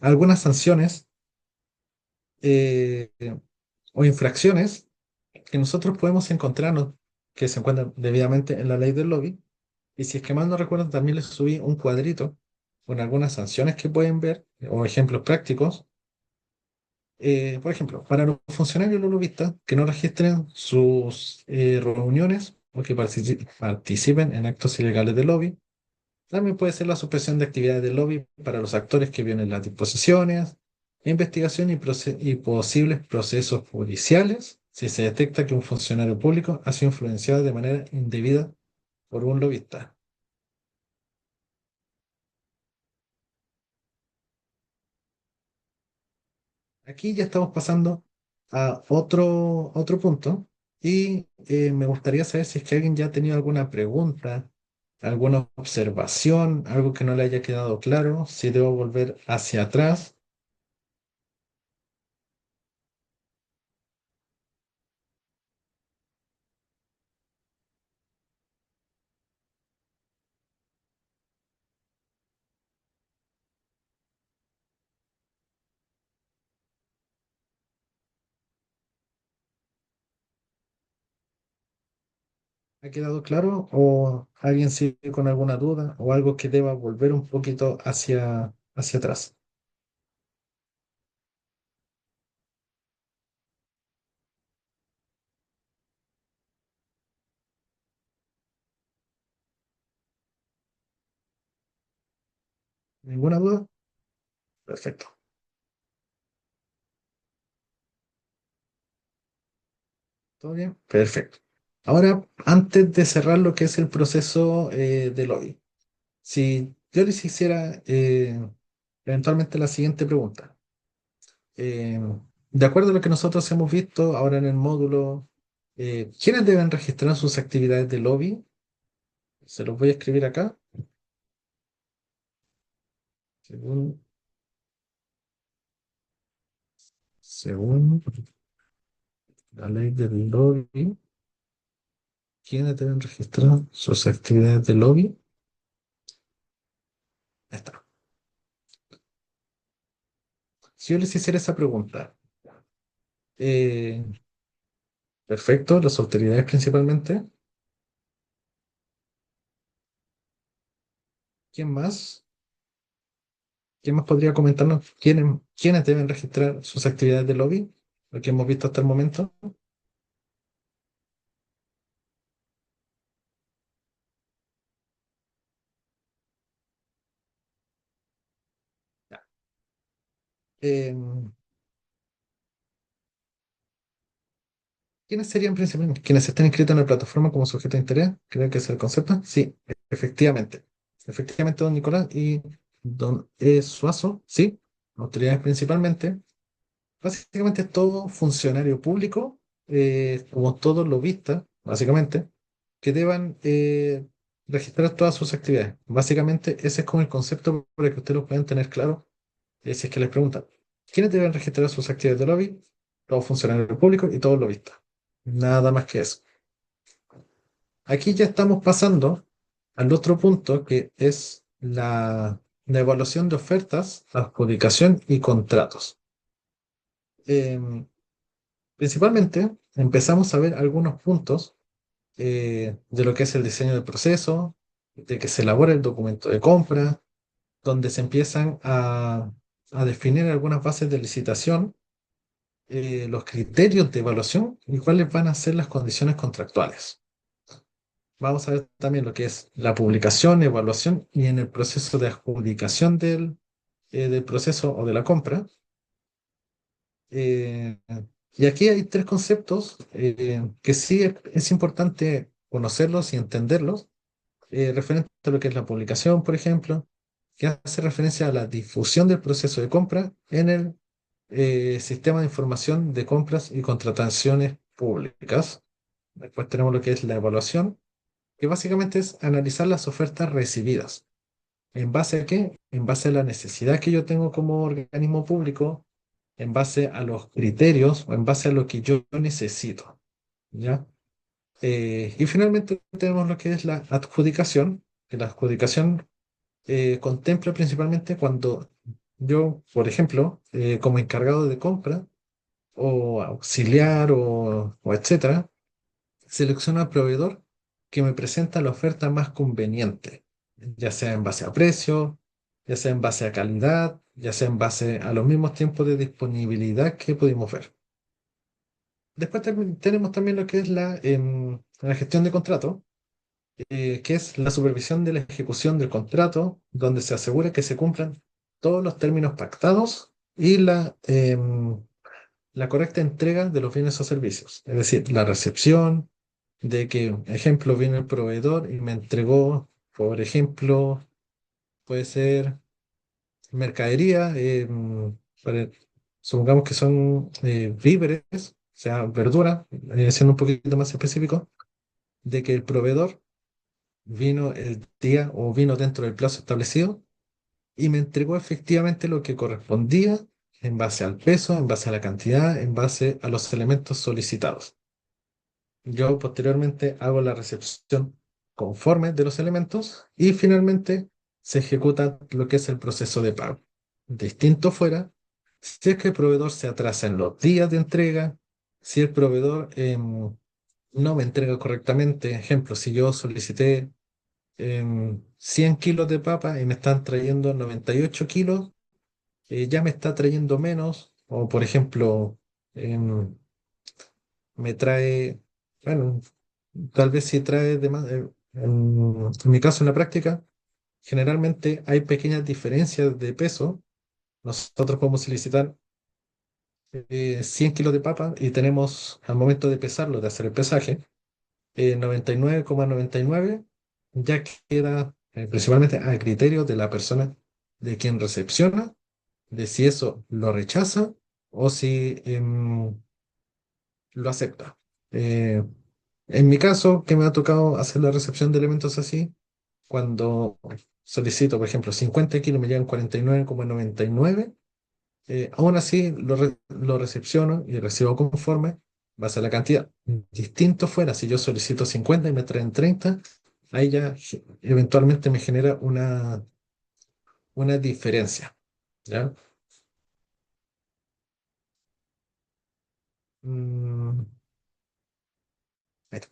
[SPEAKER 2] algunas sanciones eh, o infracciones que nosotros podemos encontrarnos que se encuentran debidamente en la ley del lobby. Y si es que mal no recuerdo, también les subí un cuadrito con algunas sanciones que pueden ver o ejemplos prácticos. Por ejemplo, para los funcionarios los lobistas que no registren sus reuniones o que participen en actos ilegales de lobby. También puede ser la suspensión de actividades de lobby para los actores que violen las disposiciones, investigación y posibles procesos judiciales si se detecta que un funcionario público ha sido influenciado de manera indebida por un lobista. Aquí ya estamos pasando a otro punto y me gustaría saber si es que alguien ya ha tenido alguna pregunta, alguna observación, algo que no le haya quedado claro, si debo volver hacia atrás. ¿Ha quedado claro o alguien sigue con alguna duda o algo que deba volver un poquito hacia atrás? ¿Ninguna duda? Perfecto. ¿Todo bien? Perfecto. Ahora, antes de cerrar lo que es el proceso de lobby, si yo les hiciera eventualmente la siguiente pregunta. Eh, de acuerdo a lo que nosotros hemos visto ahora en el módulo, ¿quiénes deben registrar sus actividades de lobby? Se los voy a escribir acá. Según, según la ley del lobby, ¿quiénes deben registrar sus actividades de lobby? Ahí está. Si yo les hiciera esa pregunta, eh, perfecto, las autoridades principalmente. ¿Quién más? ¿Quién más podría comentarnos quiénes deben registrar sus actividades de lobby? Lo que hemos visto hasta el momento. Ya. Eh, ¿Quiénes serían principalmente? ¿Quienes estén inscritos en la plataforma como sujeto de interés? Creo que es el concepto. Sí, efectivamente. Efectivamente, don Nicolás y don Suazo, sí, autoridades principalmente. Básicamente todo funcionario público, como todos lobistas, básicamente, que deban registrar todas sus actividades. Básicamente ese es como el concepto para que ustedes lo puedan tener claro si es que les preguntan. ¿Quiénes deben registrar sus actividades de lobby? Todos funcionarios públicos y todos lobistas. Nada más que eso. Aquí ya estamos pasando al otro punto que es la evaluación de ofertas, adjudicación y contratos. Em, Principalmente empezamos a ver algunos puntos de lo que es el diseño del proceso, de que se elabora el documento de compra, donde se empiezan a definir algunas bases de licitación, los criterios de evaluación y cuáles van a ser las condiciones contractuales. Vamos a ver también lo que es la publicación, evaluación y en el proceso de adjudicación del proceso o de la compra. Eh, y aquí hay tres conceptos que sí es importante conocerlos y entenderlos, referente a lo que es la publicación, por ejemplo, que hace referencia a la difusión del proceso de compra en el sistema de información de compras y contrataciones públicas. Después tenemos lo que es la evaluación, que básicamente es analizar las ofertas recibidas. ¿En base a qué? En base a la necesidad que yo tengo como organismo público, en base a los criterios o en base a lo que yo necesito, ¿ya? Y finalmente tenemos lo que es la adjudicación, que la adjudicación contempla principalmente cuando yo, por ejemplo, como encargado de compra o auxiliar o etcétera, selecciono al proveedor que me presenta la oferta más conveniente, ya sea en base a precio, ya sea en base a calidad, ya sea en base a los mismos tiempos de disponibilidad que pudimos ver. Después tenemos también lo que es la gestión de contrato, que es la supervisión de la ejecución del contrato, donde se asegura que se cumplan todos los términos pactados y la correcta entrega de los bienes o servicios, es decir, la recepción, de que, ejemplo, viene el proveedor y me entregó, por ejemplo, puede ser mercadería, supongamos que son víveres, o sea, verdura, siendo un poquito más específico, de que el proveedor vino el día o vino dentro del plazo establecido y me entregó efectivamente lo que correspondía en base al peso, en base a la cantidad, en base a los elementos solicitados. Yo posteriormente hago la recepción conforme de los elementos y finalmente se ejecuta lo que es el proceso de pago. Distinto fuera si es que el proveedor se atrasa en los días de entrega, si el proveedor no me entrega correctamente. Ejemplo, si yo solicité 100 kilos de papa y me están trayendo 98 kilos, ya me está trayendo menos. O por ejemplo, em, me trae, bueno, tal vez si trae de más. En mi caso, en la práctica, generalmente hay pequeñas diferencias de peso. Nosotros podemos solicitar 100 kilos de papa y tenemos al momento de pesarlo, de hacer el pesaje, 99,99, ya queda principalmente a criterio de la persona de quien recepciona, de si eso lo rechaza o si lo acepta. Eh, en mi caso, que me ha tocado hacer la recepción de elementos así, cuando solicito, por ejemplo, 50 kilos, me llegan 49,99, aún así lo recepciono y recibo conforme base a la cantidad. Distinto fuera si yo solicito 50 y me traen 30, ahí ya eventualmente me genera una diferencia. ¿Ya? Mm, ahí está.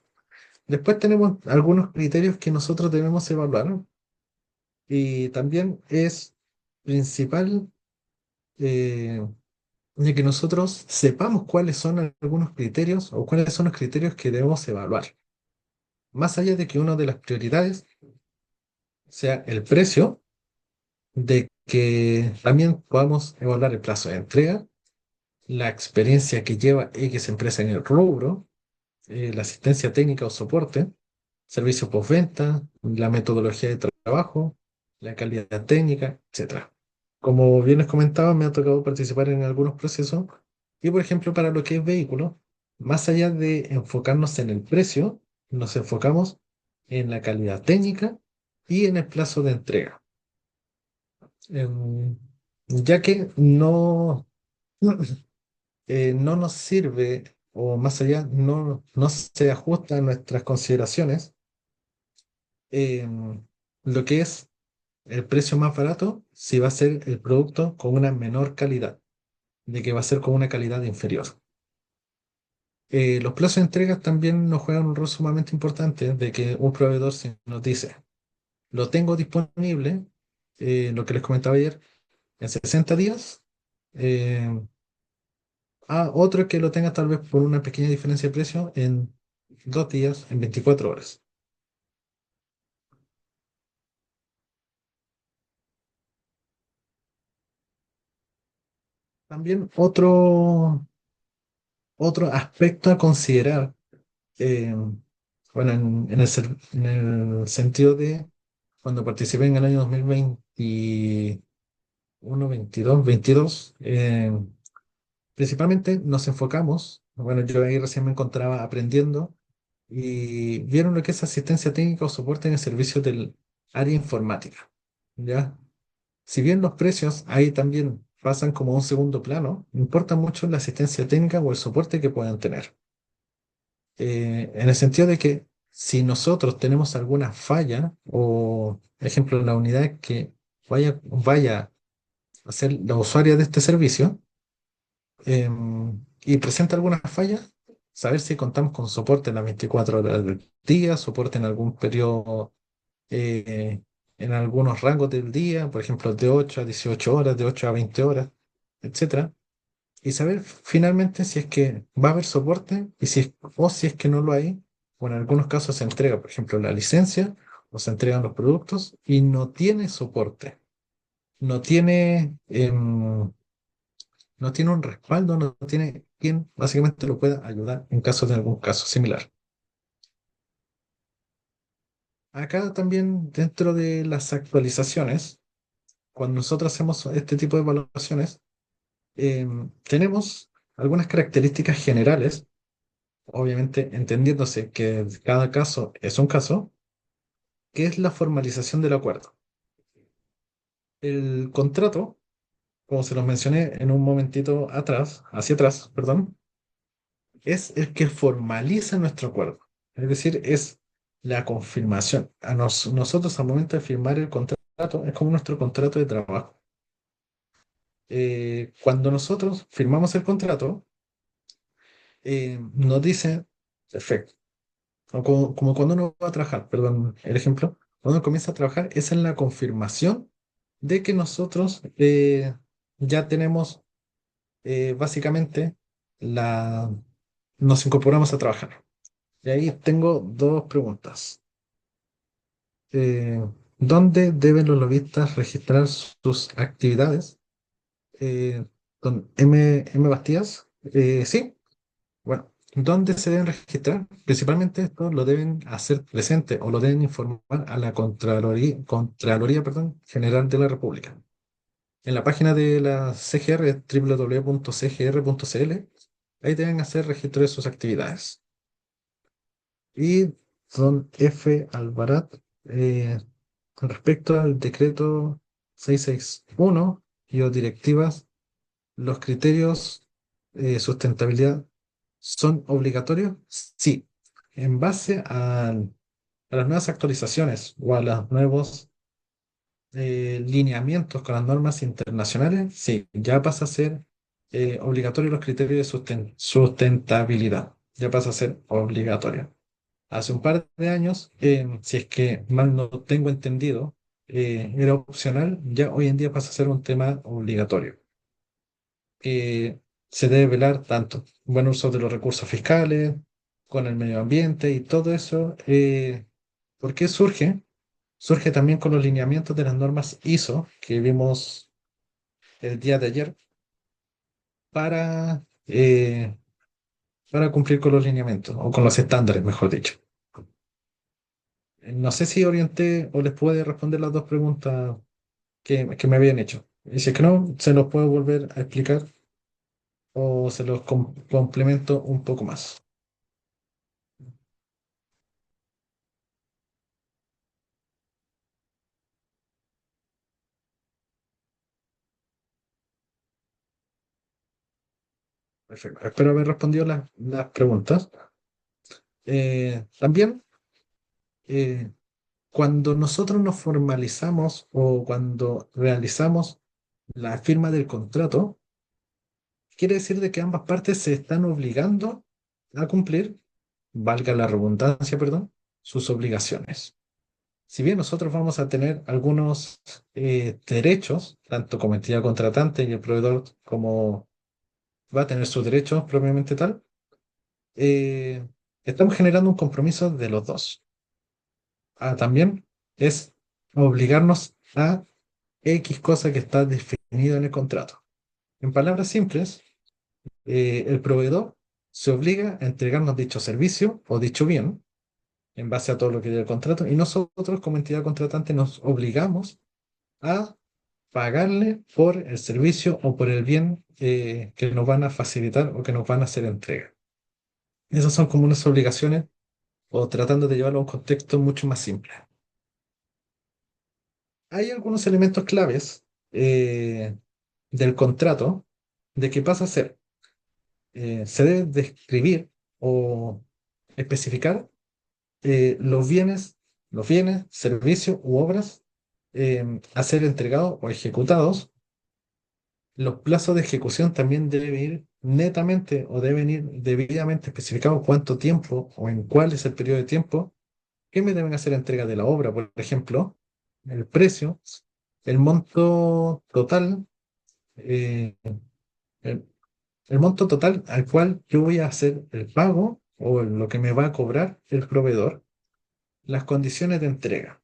[SPEAKER 2] Después tenemos algunos criterios que nosotros debemos evaluar, ¿no? Y también es principal eh, de que nosotros sepamos cuáles son algunos criterios o cuáles son los criterios que debemos evaluar. Más allá de que una de las prioridades sea el precio, de que también podamos evaluar el plazo de entrega, la experiencia que lleva X empresa en el rubro, la asistencia técnica o soporte, servicio postventa, la metodología de trabajo, la calidad técnica, etcétera. Como bien les comentaba, me ha tocado participar en algunos procesos y, por ejemplo, para lo que es vehículo, más allá de enfocarnos en el precio, nos enfocamos en la calidad técnica y en el plazo de entrega. Em, ya que no nos sirve o más allá no se ajusta a nuestras consideraciones lo que es el precio más barato si va a ser el producto con una menor calidad, de que va a ser con una calidad inferior. Los plazos de entrega también nos juegan un rol sumamente importante de que un proveedor si nos dice, lo tengo disponible, lo que les comentaba ayer, en 60 días, eh, otro que lo tenga tal vez por una pequeña diferencia de precio en 2 días, en 24 horas. También otro aspecto a considerar, eh, bueno, en el sentido de cuando participé en el año 2021, 22, principalmente nos enfocamos, bueno, yo ahí recién me encontraba aprendiendo y vieron lo que es asistencia técnica o soporte en el servicio del área informática, ¿ya? Si bien los precios ahí también pasan como a un segundo plano, importa mucho la asistencia técnica o el soporte que puedan tener. En el sentido de que si nosotros tenemos alguna falla o, ejemplo, la unidad que vaya a ser la usuaria de este servicio y presenta alguna falla, saber si contamos con soporte en las 24 horas del día, soporte en algún periodo, eh, en algunos rangos del día, por ejemplo, de 8 a 18 horas, de 8 a 20 horas, etcétera, y saber finalmente si es que va a haber soporte y o si es que no lo hay, o en algunos casos se entrega, por ejemplo, la licencia o se entregan los productos y no tiene soporte, no tiene, no tiene un respaldo, no tiene quien básicamente lo pueda ayudar en caso de algún caso similar. acá también dentro de las actualizaciones, cuando nosotros hacemos este tipo de evaluaciones, tenemos algunas características generales, obviamente entendiéndose que cada caso es un caso, que es la formalización del acuerdo. El contrato, como se los mencioné en un momentito atrás, hacia atrás, perdón, es el que formaliza nuestro acuerdo. Es decir, es la confirmación. Nosotros al momento de firmar el contrato, es como nuestro contrato de trabajo. Cuando nosotros firmamos el contrato, nos dice, perfecto, o como cuando uno va a trabajar, perdón, el ejemplo, cuando uno comienza a trabajar, esa es la confirmación de que nosotros ya tenemos básicamente la, nos incorporamos a trabajar. Y ahí tengo dos preguntas. Eh, ¿Dónde deben los lobistas registrar sus actividades? Don M. Bastías, sí, bueno, ¿dónde se deben registrar? Principalmente esto lo deben hacer presente o lo deben informar a la Contraloría, perdón, General de la República. En la página de la CGR, www.cgr.cl, ahí deben hacer registro de sus actividades. Y don F. Albarat, eh, con respecto al decreto 661 y o directivas, ¿los criterios de sustentabilidad son obligatorios? Sí. En base a las nuevas actualizaciones o a los nuevos lineamientos con las normas internacionales, sí, ya pasa a ser obligatorio los criterios de sustentabilidad. Ya pasa a ser obligatorio. Hace un par de años, si es que mal no tengo entendido, era opcional, ya hoy en día pasa a ser un tema obligatorio. Que se debe velar tanto buen uso de los recursos fiscales, con el medio ambiente y todo eso. ¿Por qué surge? Surge también con los lineamientos de las normas ISO que vimos el día de ayer para, eh, para cumplir con los lineamientos o con los estándares, mejor dicho. No sé si orienté o les puede responder las dos preguntas que me habían hecho. Y si es que no, se los puedo volver a explicar o se los complemento un poco más. Perfecto. Espero haber respondido las preguntas. También, eh, cuando nosotros nos formalizamos o cuando realizamos la firma del contrato, quiere decir de que ambas partes se están obligando a cumplir, valga la redundancia, perdón, sus obligaciones. Si bien nosotros vamos a tener algunos derechos, tanto como entidad contratante y el proveedor como va a tener sus derechos propiamente tal, eh, estamos generando un compromiso de los dos. También es obligarnos a X cosa que está definido en el contrato. En palabras simples, el proveedor se obliga a entregarnos dicho servicio o dicho bien en base a todo lo que dice el contrato y nosotros como entidad contratante nos obligamos a pagarle por el servicio o por el bien que nos van a facilitar o que nos van a hacer entrega. Esas son como unas obligaciones o tratando de llevarlo a un contexto mucho más simple. Hay algunos elementos claves del contrato de qué pasa a ser. Se debe describir o especificar los bienes, servicios u obras a ser entregados o ejecutados. Los plazos de ejecución también deben ir netamente o deben ir debidamente especificados cuánto tiempo o en cuál es el periodo de tiempo que me deben hacer entrega de la obra, por ejemplo, el precio, el monto total, eh, el, el monto total al cual yo voy a hacer el pago o lo que me va a cobrar el proveedor, las condiciones de entrega.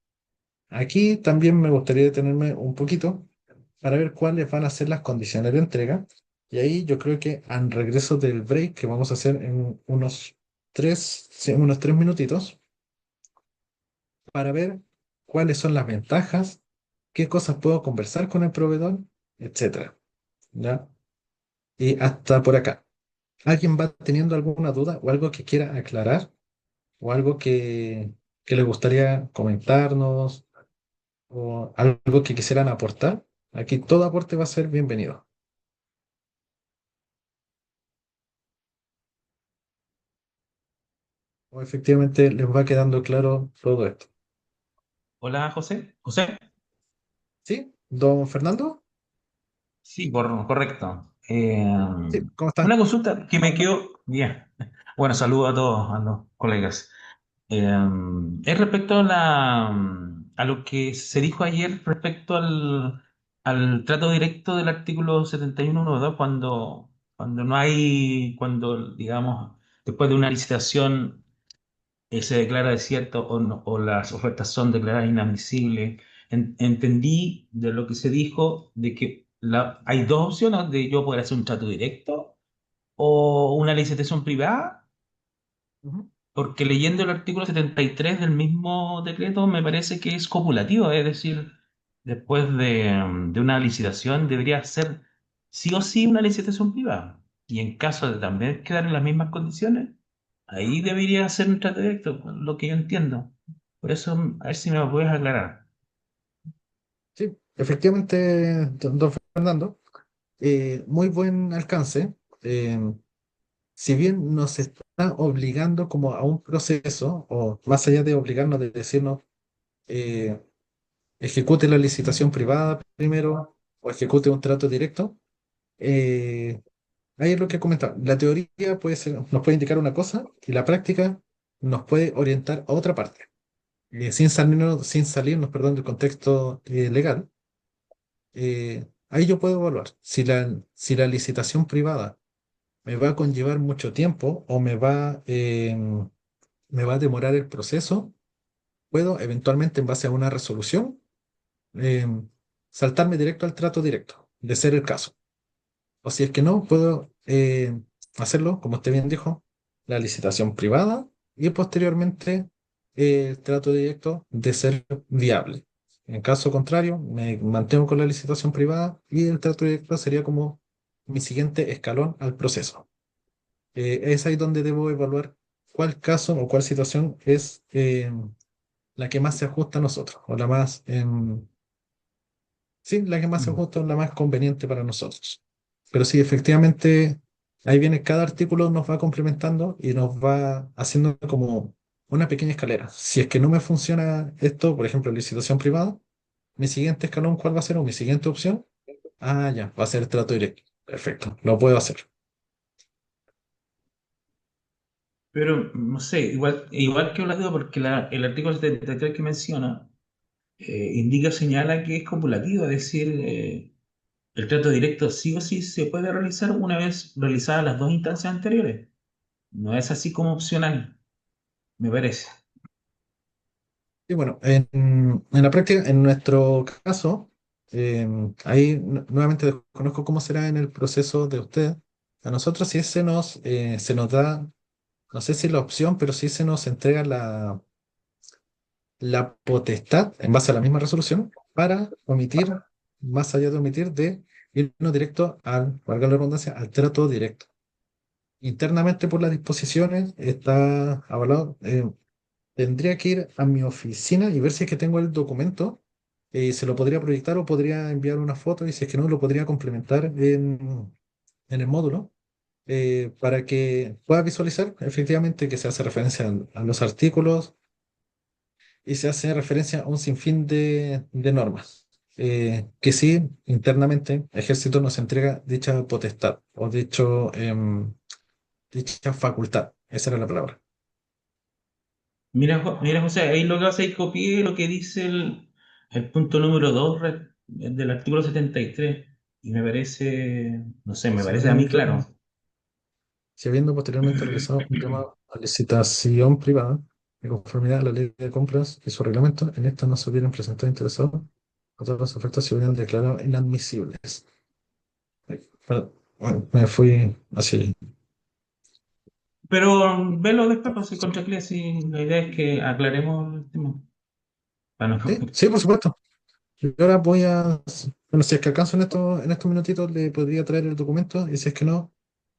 [SPEAKER 2] Aquí también me gustaría detenerme un poquito para ver cuáles van a ser las condiciones de entrega. Y ahí yo creo que al regreso del break que vamos a hacer en unos 3 minutitos, para ver cuáles son las ventajas, qué cosas puedo conversar con el proveedor, etcétera. ¿Ya? Y hasta por acá. ¿Alguien va teniendo alguna duda o algo que quiera aclarar o algo que le gustaría comentarnos o algo que quisieran aportar? Aquí todo aporte va a ser bienvenido. O efectivamente les va quedando claro todo esto.
[SPEAKER 3] Hola, José. José.
[SPEAKER 2] ¿Sí? ¿Don Fernando?
[SPEAKER 3] Sí, correcto.
[SPEAKER 2] Sí, ¿cómo está?
[SPEAKER 3] Una consulta que me quedó bien. Bueno, saludo a todos, a los colegas. Es respecto a a lo que se dijo ayer respecto al trato directo del artículo 71.1.2 cuando no hay, cuando, digamos, después de una licitación se declara desierto o las ofertas son declaradas inadmisibles. Entendí de lo que se dijo de que hay dos opciones de yo poder hacer un trato directo o una licitación privada,
[SPEAKER 2] Ujú.
[SPEAKER 3] porque leyendo el artículo 73 del mismo decreto me parece que es copulativo, es decir, después de una licitación debería ser sí o sí una licitación privada. Y en caso de también quedar en las mismas condiciones, ahí debería ser un trato directo, por lo que yo entiendo. Por eso, a ver si me lo puedes aclarar.
[SPEAKER 2] Sí, efectivamente, don Fernando, muy buen alcance. Eh, si bien nos está obligando como a un proceso, o más allá de obligarnos de decirnos, eh, ejecute la licitación privada primero o ejecute un trato directo, eh, ahí es lo que comentaba. La teoría puede ser, nos puede indicar una cosa y la práctica nos puede orientar a otra parte. Sin salirnos, perdón, del contexto legal, ahí yo puedo evaluar si la licitación privada me va a conllevar mucho tiempo o me va a demorar el proceso, puedo eventualmente en base a una resolución eh, saltarme directo al trato directo, de ser el caso. O si es que no, puedo hacerlo, como usted bien dijo, la licitación privada y posteriormente el trato directo de ser viable. En caso contrario, me mantengo con la licitación privada y el trato directo sería como mi siguiente escalón al proceso. Es ahí donde debo evaluar cuál caso o cuál situación es la que más se ajusta a nosotros, o la más, sí, la que más se
[SPEAKER 3] Mm.
[SPEAKER 2] ajusta o la más conveniente para nosotros. Pero sí, efectivamente, ahí viene, cada artículo nos va complementando y nos va haciendo como una pequeña escalera. Si es que no me funciona esto, por ejemplo, licitación privada, mi siguiente escalón, ¿cuál va a ser? O mi siguiente opción, ah, ya, va a ser trato directo. Perfecto, lo puedo hacer.
[SPEAKER 3] Pero, no sé, igual que la duda, porque el artículo 73 que menciona indica, señala que es copulativo, es decir, el trato directo sí o sí se puede realizar una vez realizadas las dos instancias anteriores. No es así como opcional, me parece.
[SPEAKER 2] Y bueno, en la práctica, en nuestro caso, ahí nuevamente desconozco cómo será en el proceso de usted. A nosotros sí se nos da, no sé si la opción, pero sí se nos entrega la potestad, en base a la misma resolución, para omitir, más allá de omitir, de irnos directo al, valga la redundancia, al trato directo. Internamente por las disposiciones está avalado. Tendría que ir a mi oficina y ver si es que tengo el documento. Se lo podría proyectar o podría enviar una foto y si es que no, lo podría complementar en el módulo para que pueda visualizar efectivamente que se hace referencia a los artículos y se hace referencia a un sinfín de normas. Que sí, internamente, Ejército nos entrega dicha potestad o dicha facultad. Esa era la palabra.
[SPEAKER 3] Mira, mira, José, ahí lo que hace es copiar lo que dice el punto número 2 del artículo 73 y me parece, no sé, me
[SPEAKER 2] Si
[SPEAKER 3] parece a mí
[SPEAKER 2] habiendo,
[SPEAKER 3] claro.
[SPEAKER 2] si habiendo posteriormente realizado un llamado a licitación privada de conformidad a la ley de compras y su reglamento, en esta no se hubieran presentado interesados, o todas las ofertas se hubieran declarado inadmisibles. Bueno, me fui así.
[SPEAKER 3] Pero velo después, pues, si contra si la idea es que aclaremos el tema.
[SPEAKER 2] Sí, sí, por supuesto. Yo ahora voy a, bueno, si es que alcanzo en estos minutitos, le podría traer el documento y si es que no,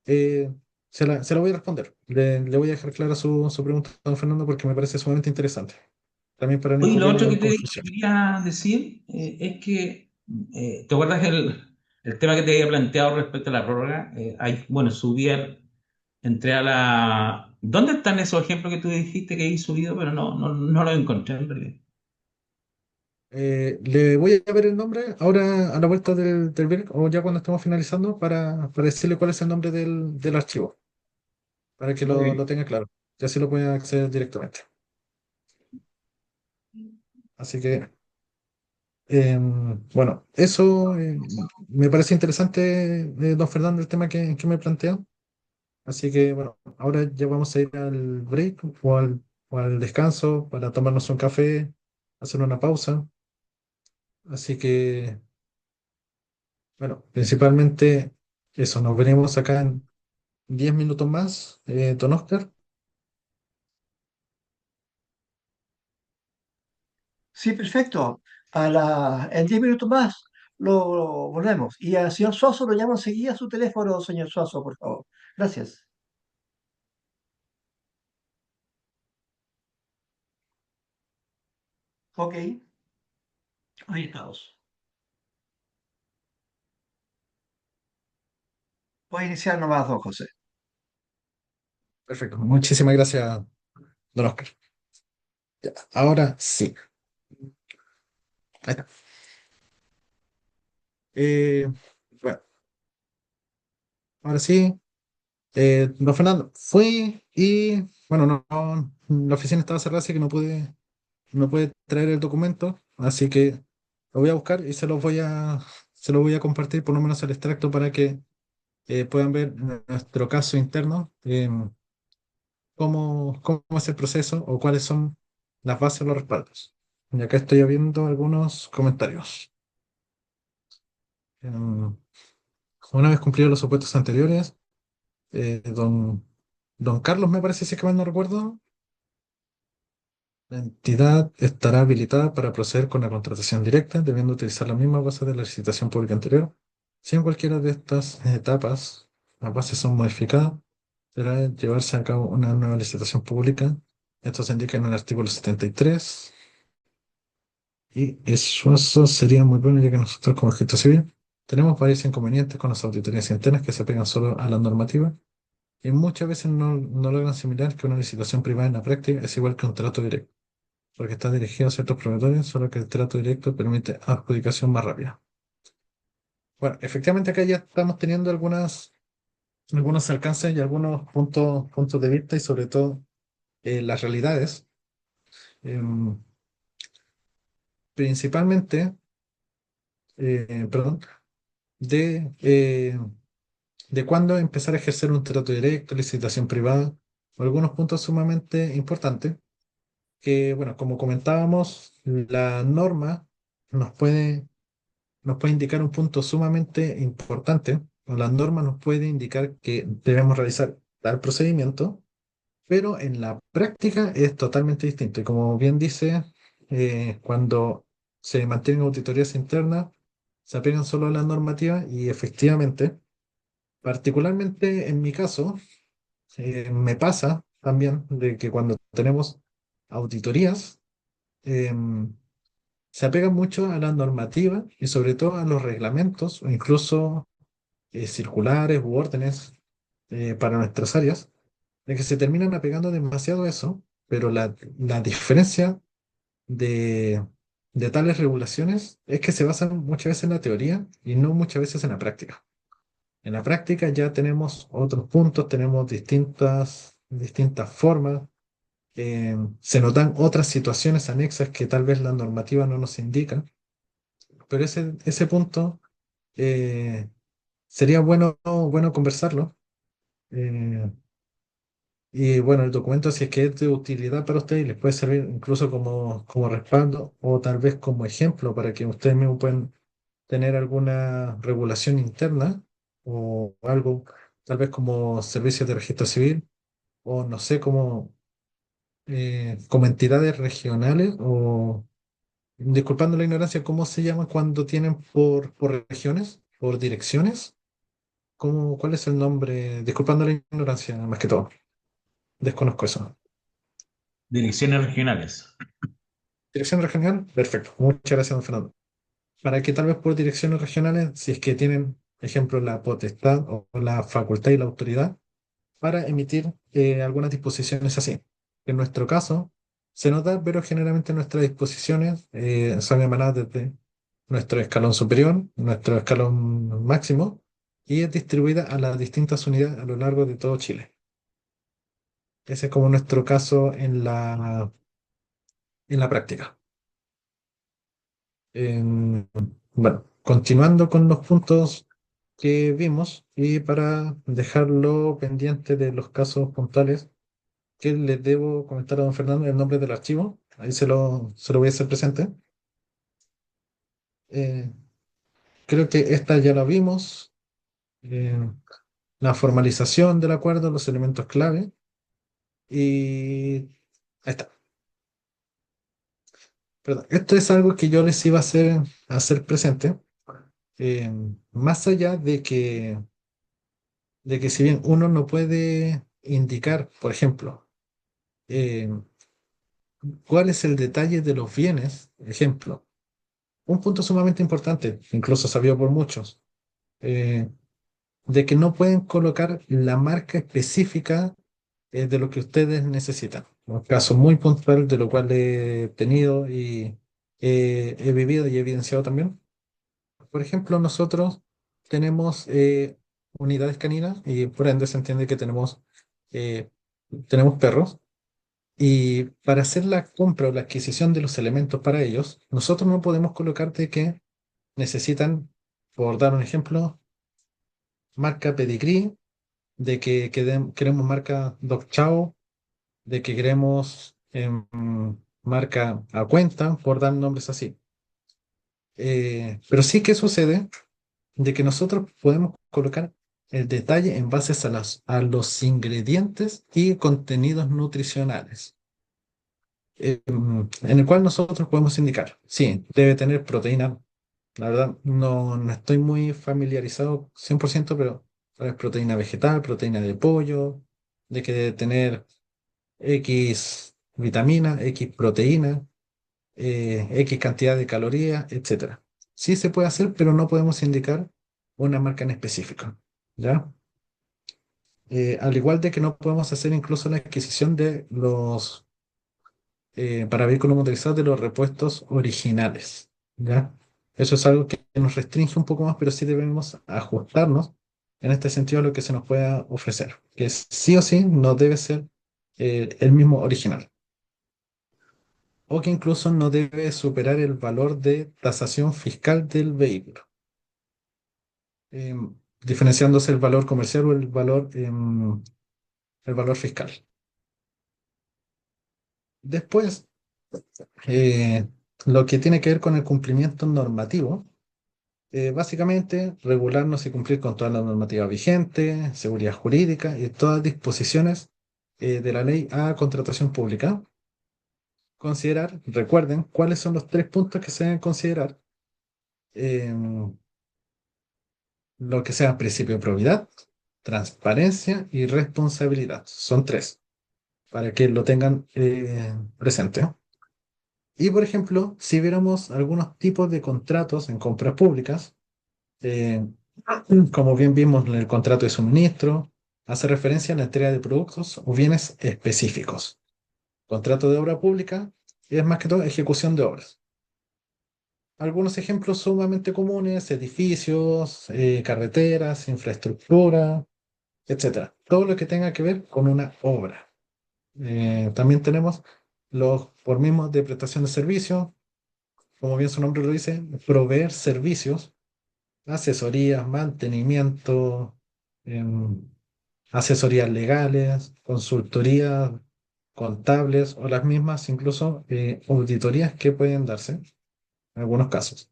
[SPEAKER 2] eh, se la voy a responder. Le voy a dejar clara su pregunta a don Fernando porque me parece sumamente interesante. También para no
[SPEAKER 3] Oye, lo otro
[SPEAKER 2] incurrirlo
[SPEAKER 3] que
[SPEAKER 2] en
[SPEAKER 3] te
[SPEAKER 2] confusión.
[SPEAKER 3] quería decir es que, ¿te acuerdas el tema que te había planteado respecto a la prórroga? Bueno, subí, entré a la... ¿Dónde están esos ejemplos que tú dijiste que he subido? Pero no los encontré en realidad.
[SPEAKER 2] Le voy a ver el nombre ahora a la vuelta del break o ya cuando estemos finalizando para decirle cuál es el nombre del archivo, para que
[SPEAKER 3] Muy
[SPEAKER 2] lo
[SPEAKER 3] bien.
[SPEAKER 2] tenga claro. Y así lo pueden acceder directamente. Así que, bueno, eso me parece interesante, don Fernando, el tema que me plantea. Así que, bueno, ahora ya vamos a ir al break o al descanso para tomarnos un café, hacer una pausa. Así que, bueno, principalmente eso, nos veremos acá en 10 minutos más, don Oscar.
[SPEAKER 1] Sí, perfecto. En 10 minutos más lo volvemos. Y al señor Suazo lo llamo enseguida a su teléfono, señor Suazo, por favor. Gracias. Ok, ahí estamos. Voy a iniciar nomás, don José.
[SPEAKER 2] Perfecto, muchísimas gracias, don Oscar. Ya, ahora sí. Ahí está. Eh, bueno, ahora sí. Don Fernando, fui y, bueno, la oficina estaba cerrada, así que no pude traer el documento, así que lo voy a buscar y se lo voy a compartir por lo menos el extracto para que puedan ver en nuestro caso interno cómo es el proceso o cuáles son las bases de los respaldos. Y acá estoy viendo algunos comentarios. Em, una vez cumplidos los supuestos anteriores, eh, don, don Carlos, me parece, si es que mal no recuerdo, la entidad estará habilitada para proceder con la contratación directa, debiendo utilizar la misma base de la licitación pública anterior. Si en cualquiera de estas etapas las bases son modificadas, deberá llevarse a cabo una nueva licitación pública. Esto se indica en el artículo 73. Y eso sería muy bueno, ya que nosotros como registro civil tenemos varios inconvenientes con las auditorías internas que se pegan solo a la normativa y muchas veces no logran asimilar que una licitación privada en la práctica es igual que un trato directo, porque está dirigido a ciertos proveedores, solo que el trato directo permite adjudicación más rápida. Bueno, efectivamente acá ya estamos teniendo algunos alcances y algunos puntos de vista y sobre todo las realidades. Em, principalmente, perdón, de, eh, de cuándo empezar a ejercer un trato directo, licitación privada, o algunos puntos sumamente importantes que, bueno, como comentábamos, la norma nos puede nos puede indicar un punto sumamente importante, o la norma nos puede indicar que debemos realizar tal procedimiento, pero en la práctica es totalmente distinto. Y como bien dice, cuando se mantienen auditorías internas, se apegan solo a la normativa y efectivamente, particularmente en mi caso, me pasa también de que cuando tenemos auditorías, em, se apegan mucho a la normativa y sobre todo a los reglamentos o incluso circulares u órdenes para nuestras áreas, de que se terminan apegando demasiado a eso, pero la diferencia de, de tales regulaciones es que se basan muchas veces en la teoría y no muchas veces en la práctica. En la práctica ya tenemos otros puntos, tenemos distintas formas, se notan otras situaciones anexas que tal vez la normativa no nos indica, pero ese punto eh, sería bueno conversarlo. eh, y bueno, el documento, si es que es de utilidad para ustedes, les puede servir incluso como respaldo o tal vez como ejemplo para que ustedes mismos puedan tener alguna regulación interna o algo, tal vez como servicios de registro civil o no sé, como entidades regionales disculpando la ignorancia, ¿cómo se llama cuando tienen por regiones, por direcciones? ¿Cuál es el nombre? Disculpando la ignorancia, más que todo. Desconozco eso.
[SPEAKER 3] Direcciones regionales.
[SPEAKER 2] ¿Dirección regional? Perfecto. Muchas gracias, don Fernando. Para que tal vez por direcciones regionales, si es que tienen, ejemplo, la potestad o la facultad y la autoridad para emitir algunas disposiciones así. En nuestro caso, se nos da, pero generalmente nuestras disposiciones son emanadas desde nuestro escalón superior, nuestro escalón máximo, y es distribuida a las distintas unidades a lo largo de todo Chile. Ese es como nuestro caso en la práctica. Bueno, continuando con los puntos que vimos y para dejarlo pendiente de los casos puntuales que les debo comentar a don Fernando el nombre del archivo, ahí se lo voy a hacer presente. Eh, Creo que esta ya la vimos, eh, la formalización del acuerdo, los elementos clave y ahí está. Perdón, esto es algo que yo les iba a hacer presente, eh, más allá de que si bien uno no puede indicar, por ejemplo, eh, cuál es el detalle de los bienes, ejemplo, un punto sumamente importante, incluso sabido por muchos, eh, de que no pueden colocar la marca específica de lo que ustedes necesitan. Un caso muy puntual de lo cual he tenido y he vivido y he evidenciado también. Por ejemplo, nosotros tenemos unidades caninas y por ende se entiende que eh, tenemos perros. Y para hacer la compra o la adquisición de los elementos para ellos, nosotros no podemos colocar de que necesitan, por dar un ejemplo, marca Pedigree, de que queremos marca Dog Chow, de que queremos marca a cuenta, por dar nombres así. Pero sí que sucede de que nosotros podemos colocar el detalle en base a los ingredientes y contenidos nutricionales, en el cual nosotros podemos indicar, sí, debe tener proteína. La verdad, no estoy muy familiarizado 100%, pero es proteína vegetal, proteína de pollo, de que debe tener X vitamina, X proteína, X cantidad de calorías, etcétera. Sí se puede hacer, pero no podemos indicar una marca en específico, ¿ya? Al igual de que no podemos hacer incluso la adquisición de para vehículos motorizados de los repuestos originales, ¿ya? Eso es algo que nos restringe un poco más, pero sí debemos ajustarnos en este sentido a lo que se nos pueda ofrecer, que sí o sí no debe ser el mismo original, o que incluso no debe superar el valor de tasación fiscal del vehículo, diferenciándose el valor comercial o el valor fiscal. Después, eh, lo que tiene que ver con el cumplimiento normativo. Básicamente, regularnos y cumplir con toda la normativa vigente, seguridad jurídica y todas las disposiciones de la ley a contratación pública. Considerar, recuerden, cuáles son los tres puntos que se deben considerar. Lo que sea principio de probidad, transparencia y responsabilidad. Son tres, para que lo tengan presente. Y, por ejemplo, si viéramos algunos tipos de contratos en compras públicas, eh, como bien vimos en el contrato de suministro, hace referencia a la entrega de productos o bienes específicos. Contrato de obra pública es más que todo ejecución de obras. Algunos ejemplos sumamente comunes: edificios, carreteras, infraestructura, etcétera. Todo lo que tenga que ver con una obra. También tenemos los por mismos de prestación de servicio, como bien su nombre lo dice, proveer servicios, asesorías, mantenimiento, em, asesorías legales, consultorías contables o las mismas incluso auditorías que pueden darse en algunos casos.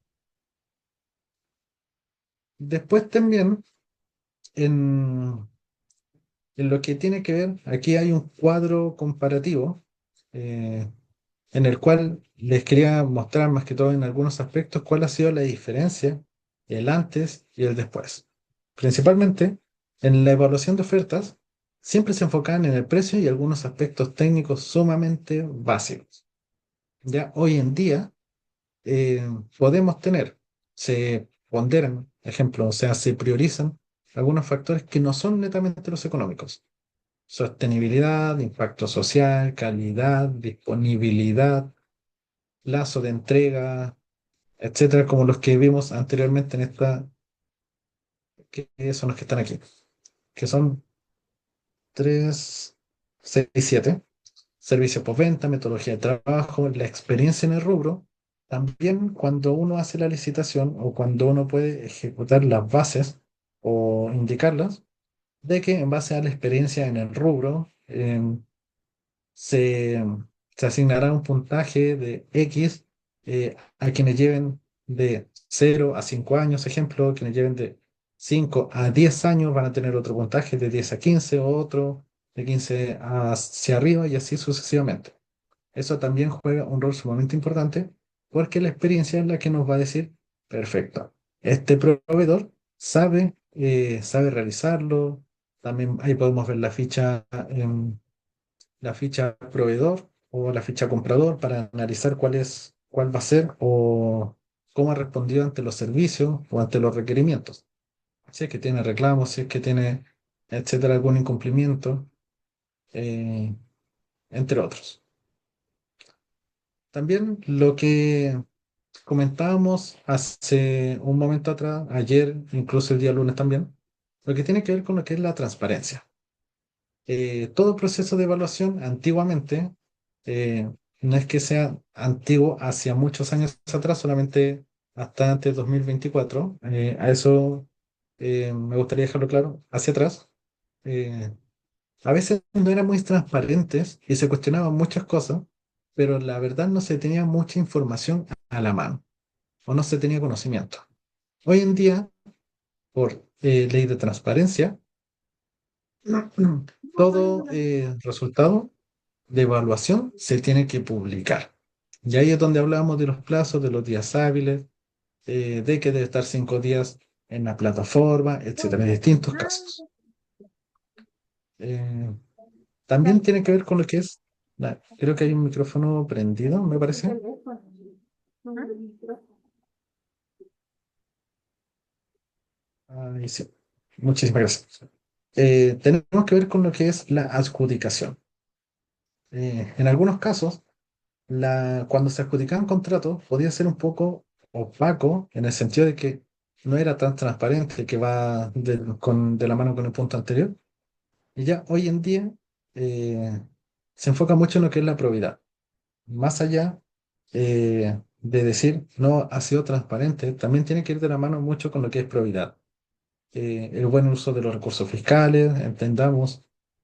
[SPEAKER 2] Después también en lo que tiene que ver, aquí hay un cuadro comparativo, eh, en el cual les quería mostrar más que todo en algunos aspectos cuál ha sido la diferencia, el antes y el después. Principalmente en la evaluación de ofertas, siempre se enfocaban en el precio y algunos aspectos técnicos sumamente básicos. Ya hoy en día podemos tener, se ponderan, ejemplo, o sea, se priorizan algunos factores que no son netamente los económicos. Sostenibilidad, impacto social, calidad, disponibilidad, plazo de entrega, etcétera, como los que vimos anteriormente en esta, que son los que están aquí, que son 3 6 7 servicio postventa, metodología de trabajo, la experiencia en el rubro. También cuando uno hace la licitación o cuando uno puede ejecutar las bases o indicarlas, de que en base a la experiencia en el rubro, se, se asignará un puntaje de X a quienes lleven de 0 a 5 años, ejemplo, quienes lleven de 5 a 10 años van a tener otro puntaje de 10 a 15 o otro de 15 hacia arriba y así sucesivamente. Eso también juega un rol sumamente importante porque la experiencia es la que nos va a decir, perfecto, este proveedor sabe realizarlo. También ahí podemos ver la ficha proveedor o la ficha comprador para analizar cuál va a ser o cómo ha respondido ante los servicios o ante los requerimientos. Si es que tiene reclamos, si es que tiene, etcétera, algún incumplimiento, eh, entre otros. También lo que comentábamos hace un momento atrás, ayer, incluso el día lunes también, lo que tiene que ver con lo que es la transparencia. Todo proceso de evaluación antiguamente, eh, no es que sea antiguo hacia muchos años atrás, solamente hasta antes de 2024, a eso me gustaría dejarlo claro, hacia atrás, eh, a veces no eran muy transparentes y se cuestionaban muchas cosas, pero la verdad no se tenía mucha información a la mano o no se tenía conocimiento. Hoy en día, por ley de transparencia, todo resultado de evaluación se tiene que publicar. Y ahí es donde hablamos de los plazos, de los días hábiles, de que debe estar 5 días en la plataforma, etcétera, en distintos casos. Eh, También tiene que ver con lo que es, creo que hay un micrófono prendido, me parece. Ahí sí. Muchísimas gracias. Tenemos que ver con lo que es la adjudicación. En algunos casos, cuando se adjudicaban contratos podía ser un poco opaco en el sentido de que no era tan transparente que va de la mano con el punto anterior. Y ya hoy en día se enfoca mucho en lo que es la probidad. Más allá de decir no ha sido transparente, también tiene que ir de la mano mucho con lo que es probidad. El buen uso de los recursos fiscales, entendamos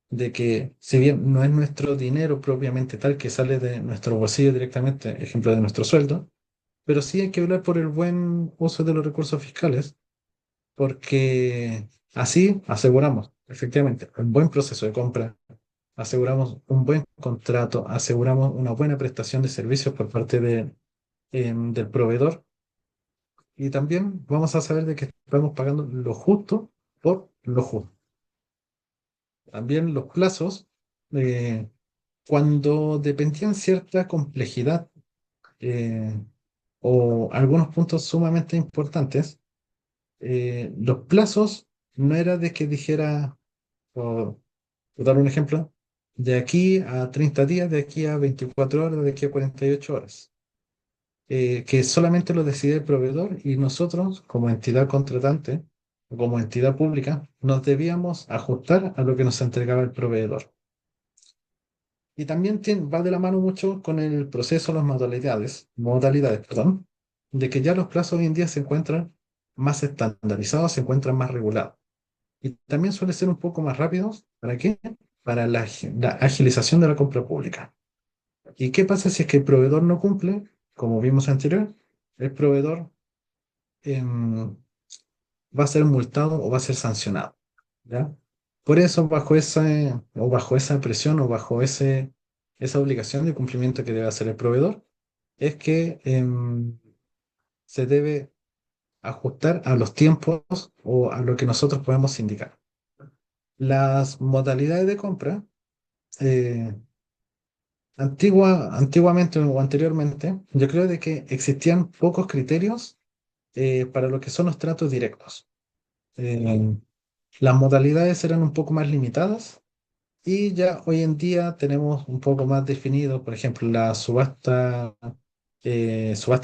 [SPEAKER 2] de que si bien no es nuestro dinero propiamente tal que sale de nuestro bolsillo directamente, ejemplo de nuestro sueldo, pero sí hay que hablar por el buen uso de los recursos fiscales, porque así aseguramos efectivamente un buen proceso de compra, aseguramos un buen contrato, aseguramos una buena prestación de servicios por parte del proveedor y también vamos a saber de que estamos pagando lo justo por lo justo. También los plazos, eh, cuando dependían cierta complejidad eh, o algunos puntos sumamente importantes, los plazos no era de que dijera, por dar un ejemplo, de aquí a 30 días, de aquí a 24 horas, de aquí a 48 horas, que solamente lo decide el proveedor y nosotros, como entidad contratante o como entidad pública, nos debíamos ajustar a lo que nos entregaba el proveedor. Y también va de la mano mucho con el proceso, las modalidades, perdón, de que ya los plazos hoy en día se encuentran más estandarizados, se encuentran más regulados. Y también suele ser un poco más rápidos. ¿Para qué? Para la agilización de la compra pública. ¿Y qué pasa si es que el proveedor no cumple? Como vimos anterior, el proveedor em, va a ser multado o va a ser sancionado. ¿Ya? Por eso, bajo esa presión o bajo ese esa obligación de cumplimiento que debe hacer el proveedor es que se debe ajustar a los tiempos o a lo que nosotros podemos indicar. Las modalidades de compra, eh, antiguamente o anteriormente, yo creo de que existían pocos criterios para lo que son los tratos directos. Eh, las modalidades eran un poco más limitadas y ya hoy en día tenemos un poco más definido, por ejemplo, la subasta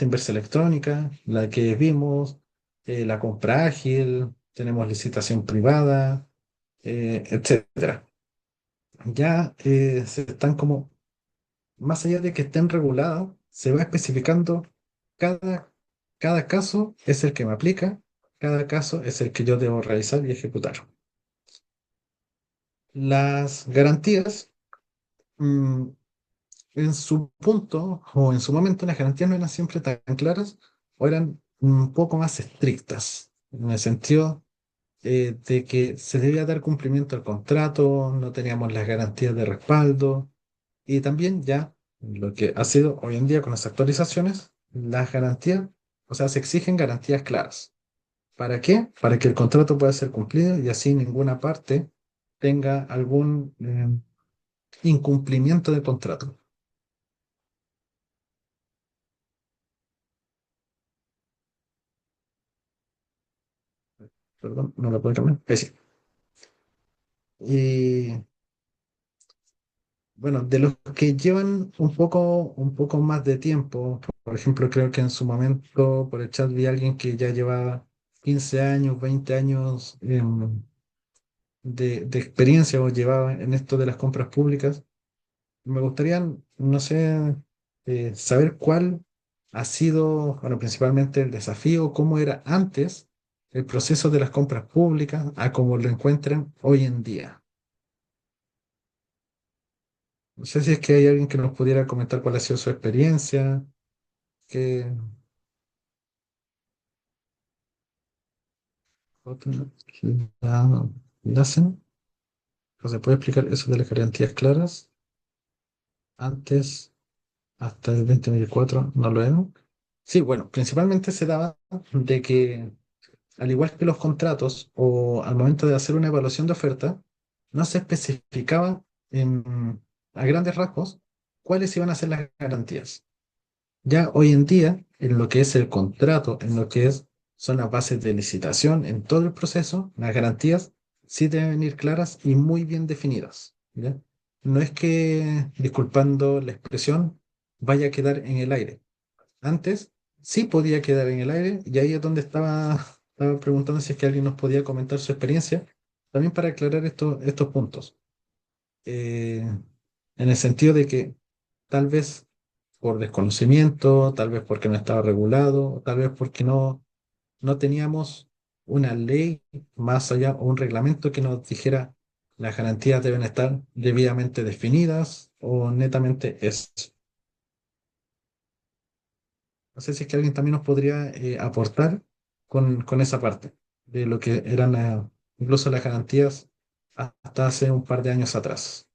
[SPEAKER 2] inversa electrónica, la que vimos, la compra ágil, tenemos licitación privada, etcétera. Ya se están como, más allá de que estén reguladas, se va especificando cada, cada caso es el que me aplica, cada caso es el que yo debo realizar y ejecutar. Las garantías, mm, en su punto o en su momento, las garantías no eran siempre tan claras o eran un poco más estrictas, en el sentido de que se debía dar cumplimiento al contrato, no teníamos las garantías de respaldo y también ya lo que ha sido hoy en día con las actualizaciones, las garantías, o sea, se exigen garantías claras. ¿Para qué? Para que el contrato pueda ser cumplido y así ninguna parte tenga algún incumplimiento del contrato. Perdón, no lo puedo cambiar. Sí. Y bueno, de los que llevan un poco más de tiempo, por ejemplo, creo que en su momento por el chat vi a alguien que ya llevaba 15 años, 20 años de experiencia o llevaba en esto de las compras públicas. Me gustaría, no sé, saber cuál ha sido, bueno, principalmente el desafío, cómo era antes el proceso de las compras públicas a cómo lo encuentran hoy en día. No sé si es que hay alguien que nos pudiera comentar cuál ha sido su experiencia, qué otra la, la hacen. ¿O se puede explicar eso de las garantías claras? Antes, hasta el 2024, no lo es. Sí, bueno, principalmente se daba de que, al igual que los contratos o al momento de hacer una evaluación de oferta, no se especificaba a grandes rasgos cuáles iban a ser las garantías. Ya hoy en día, en lo que es el contrato, en lo que son las bases de licitación, en todo el proceso, las garantías sí deben ir claras y muy bien definidas, ¿ya? No es que, disculpando la expresión, vaya a quedar en el aire. Antes sí podía quedar en el aire y ahí es donde estaba preguntando si es que alguien nos podía comentar su experiencia, también para aclarar estos puntos. Eh, en el sentido de que tal vez por desconocimiento, tal vez porque no estaba regulado, tal vez porque no teníamos una ley más allá o un reglamento que nos dijera las garantías deben estar debidamente definidas o netamente es. No sé si es que alguien también nos podría aportar con esa parte de lo que eran incluso las garantías hasta hace un par de años atrás.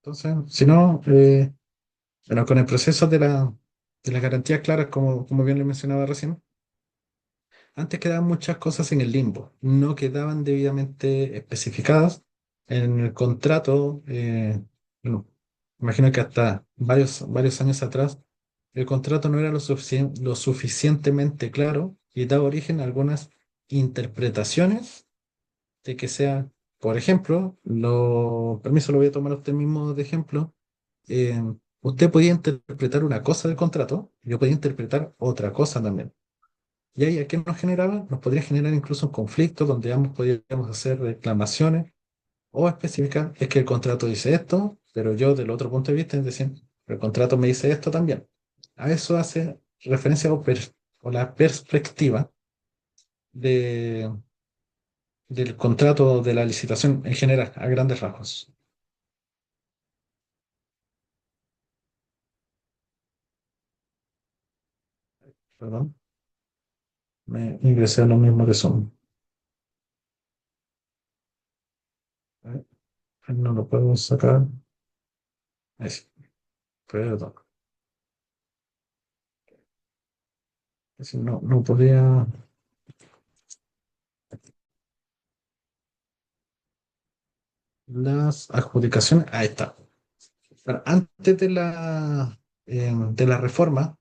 [SPEAKER 2] Entonces, si no, bueno, con el proceso de las garantías claras, como bien le mencionaba recién, antes quedaban muchas cosas en el limbo, no quedaban debidamente especificadas en el contrato. Bueno, imagino que hasta varios años atrás el contrato no era lo suficientemente claro y daba origen a algunas interpretaciones de que sea, por ejemplo, permiso, lo voy a tomar a usted mismo de ejemplo. eh, Usted podía interpretar una cosa del contrato, yo podía interpretar otra cosa también. Y ahí, ¿a qué nos generaba? Nos podría generar incluso un conflicto donde ambos podríamos hacer reclamaciones o especificar, es que el contrato dice esto, pero yo del otro punto de vista, es decir, el contrato me dice esto también. A eso hace referencia o la perspectiva de, del contrato de la licitación en general, a grandes rasgos. Perdón, me ingresé a lo mismo que son. No lo puedo sacar. Ahí sí, perdón. Es decir, no, no podía. Las adjudicaciones. Ahí está. Pero antes de la reforma,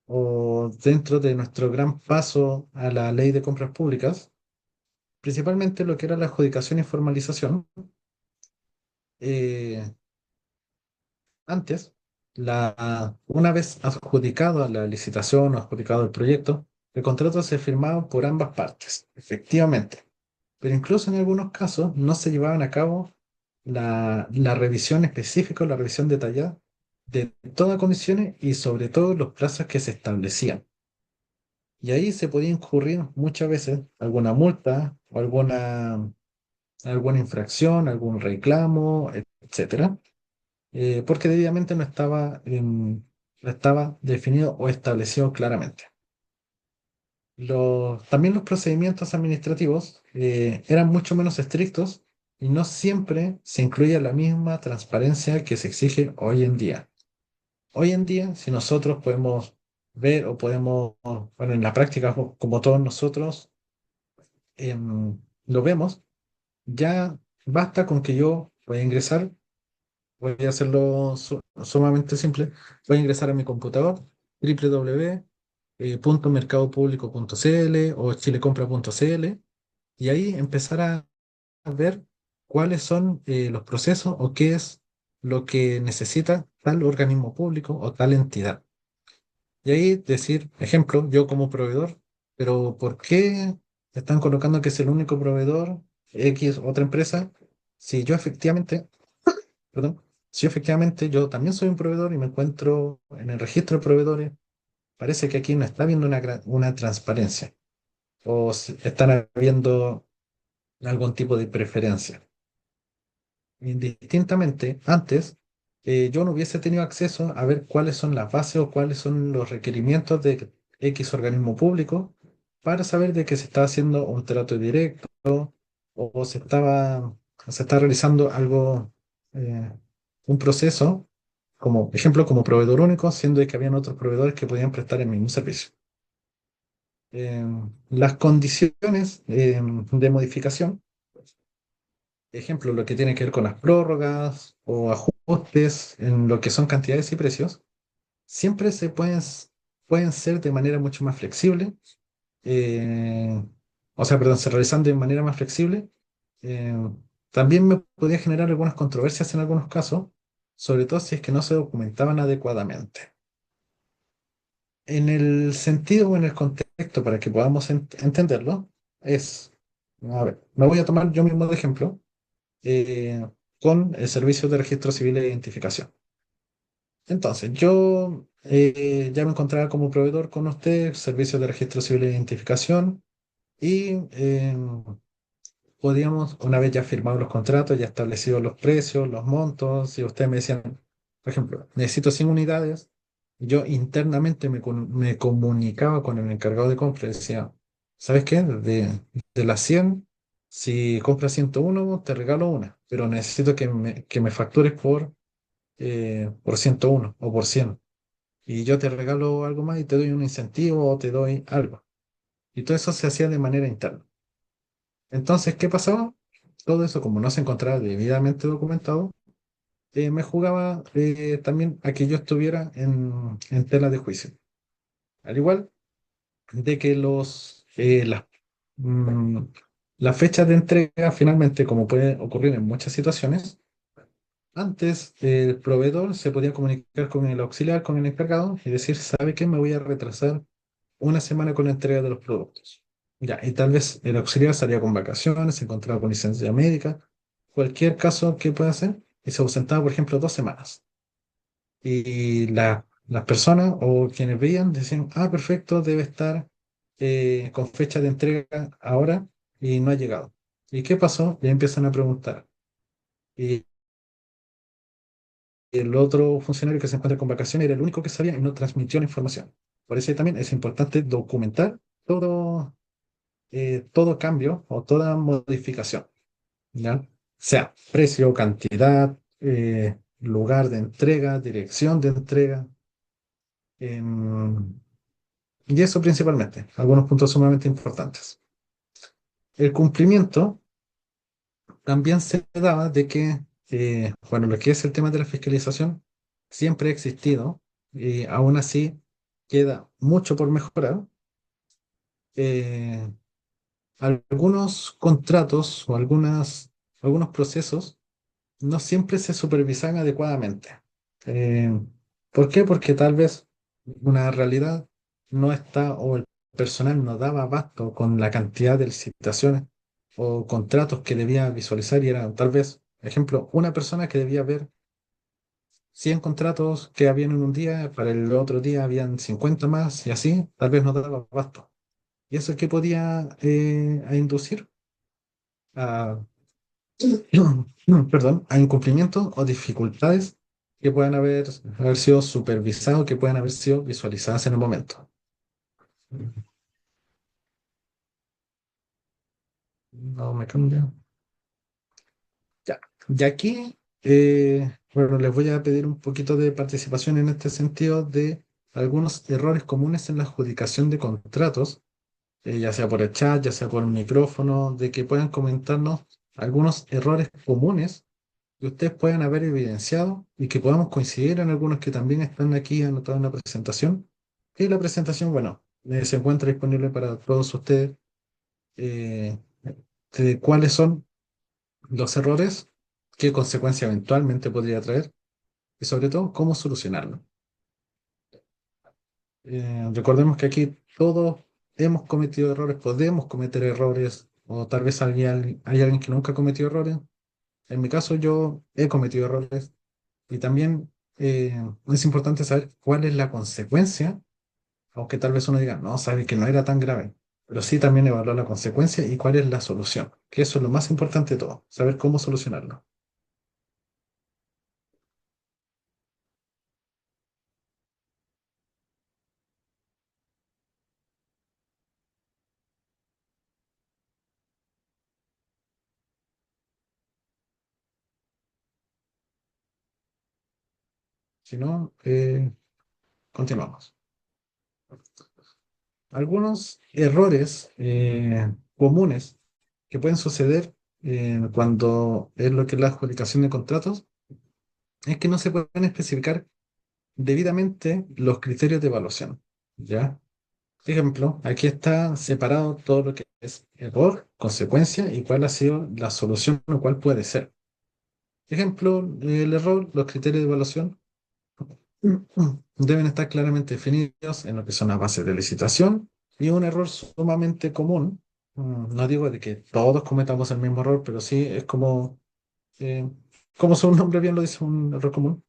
[SPEAKER 2] o dentro de nuestro gran paso a la ley de compras públicas, principalmente lo que era la adjudicación y formalización, eh, antes, una vez adjudicado a la licitación o adjudicado el proyecto, el contrato se firmaba por ambas partes, efectivamente. Pero incluso en algunos casos no se llevaban a cabo la revisión específica, la revisión detallada de todas condiciones y sobre todo los plazos que se establecían. Y ahí se podía incurrir muchas veces alguna multa o alguna infracción, algún reclamo, etcétera, porque debidamente no estaba definido o establecido claramente. También los procedimientos administrativos eran mucho menos estrictos y no siempre se incluía la misma transparencia que se exige hoy en día. Hoy en día, si nosotros podemos ver o podemos, bueno, en la práctica, como todos nosotros lo vemos, ya basta con que yo voy a ingresar, voy a hacerlo sumamente simple, voy a ingresar a mi computador, www.mercadopublico.cl o chilecompra.cl, y ahí empezar a ver cuáles son los procesos o qué es lo que necesita tal organismo público o tal entidad. Y ahí decir, ejemplo, yo como proveedor, pero ¿por qué están colocando que es el único proveedor X otra empresa? Si yo efectivamente, perdón, si efectivamente yo también soy un proveedor y me encuentro en el registro de proveedores, parece que aquí no está habiendo una transparencia o están habiendo algún tipo de preferencia. Indistintamente, antes yo no hubiese tenido acceso a ver cuáles son las bases o cuáles son los requerimientos de X organismo público para saber de que se está haciendo un trato directo o se está realizando algo, eh, un proceso, como ejemplo, como proveedor único, siendo de que habían otros proveedores que podían prestar el mismo servicio. Eh, las condiciones de modificación, ejemplo, lo que tiene que ver con las prórrogas o ajustes en lo que son cantidades y precios, siempre pueden ser de manera mucho más flexible, eh, o sea, perdón, se realizan de manera más flexible. eh, También me podía generar algunas controversias en algunos casos, sobre todo si es que no se documentaban adecuadamente. En el sentido o en el contexto, para que podamos entenderlo, es, a ver, me voy a tomar yo mismo de ejemplo eh, con el Servicio de Registro Civil de Identificación. Entonces, yo ya me encontraba como proveedor con usted, Servicio de Registro Civil de Identificación, y podíamos, una vez ya firmados los contratos, ya establecidos los precios, los montos, si ustedes me decían, por ejemplo, necesito 100 unidades, yo internamente me comunicaba con el encargado de compra y decía, ¿sabes qué? De las 100, si compras 101, te regalo una, pero necesito que me factures por 101 o por 100. Y yo te regalo algo más y te doy un incentivo o te doy algo. Y todo eso se hacía de manera interna. Entonces, ¿qué pasaba? Todo eso, como no se encontraba debidamente documentado, me jugaba también a que yo estuviera en tela de juicio. Al igual de que mm, las fechas de entrega, finalmente, como puede ocurrir en muchas situaciones, antes el proveedor se podía comunicar con el auxiliar, con el encargado, y decir, ¿sabe qué? Me voy a retrasar una semana con la entrega de los productos. Ya, y tal vez el auxiliar salía con vacaciones, se encontraba con licencia médica, cualquier caso que pueda ser, y se ausentaba, por ejemplo, 2 semanas. Y las personas o quienes veían decían, ah, perfecto, debe estar con fecha de entrega ahora y no ha llegado. ¿Y qué pasó? Ya empiezan a preguntar. Y el otro funcionario que se encuentra con vacaciones era el único que sabía y no transmitió la información. Por eso también es importante documentar todo cambio o toda modificación, ¿ya? Sea precio, cantidad, lugar de entrega, dirección de entrega, em, y eso principalmente, algunos puntos sumamente importantes. El cumplimiento también se daba de que, bueno, lo que es el tema de la fiscalización siempre ha existido y aún así queda mucho por mejorar. Eh, Algunos contratos o algunos procesos no siempre se supervisan adecuadamente. Eh, ¿Por qué? Porque tal vez una realidad no está o el personal no daba abasto con la cantidad de licitaciones o contratos que debía visualizar y eran tal vez, ejemplo, una persona que debía ver 100 contratos que habían en un día, para el otro día habían 50 más y así, tal vez no daba abasto. ¿Y eso qué podía a inducir? A perdón, a incumplimientos o dificultades que puedan haber sido supervisados, que puedan haber sido visualizadas en el momento. No me cambia. Ya. Y aquí, bueno, les voy a pedir un poquito de participación en este sentido de algunos errores comunes en la adjudicación de contratos, ya sea por el chat, ya sea por el micrófono, de que puedan comentarnos algunos errores comunes que ustedes puedan haber evidenciado y que podamos coincidir en algunos que también están aquí anotados en la presentación. Y la presentación, bueno, se encuentra disponible para todos ustedes, eh, de cuáles son los errores, qué consecuencia eventualmente podría traer y sobre todo cómo solucionarlo. Recordemos que aquí todos hemos cometido errores, podemos cometer errores, o tal vez hay alguien que nunca cometió errores. En mi caso, yo he cometido errores. Y también es importante saber cuál es la consecuencia, aunque tal vez uno diga, no, sabe que no era tan grave, pero sí también evaluar la consecuencia y cuál es la solución, que eso es lo más importante de todo, saber cómo solucionarlo. Si no, continuamos. Algunos errores comunes que pueden suceder cuando es lo que es la adjudicación de contratos es que no se pueden especificar debidamente los criterios de evaluación. ¿Ya? Ejemplo, aquí está separado todo lo que es error, consecuencia y cuál ha sido la solución o cuál puede ser. Ejemplo, el error, los criterios de evaluación deben estar claramente definidos en lo que son las bases de licitación y un error sumamente común. No digo de que todos cometamos el mismo error, pero sí es eh, como su nombre bien lo dice, un error común,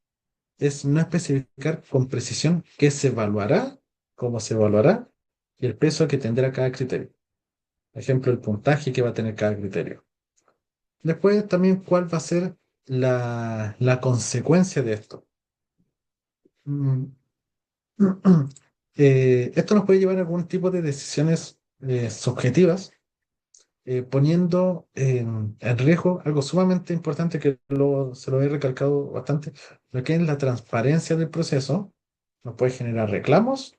[SPEAKER 2] es no especificar con precisión qué se evaluará, cómo se evaluará y el peso que tendrá cada criterio. Ejemplo, el puntaje que va a tener cada criterio. Después también cuál va a ser la consecuencia de esto. Mm, Esto nos puede llevar a algún tipo de decisiones subjetivas, poniendo en riesgo algo sumamente importante que se lo he recalcado bastante, lo que es la transparencia del proceso. Nos puede generar reclamos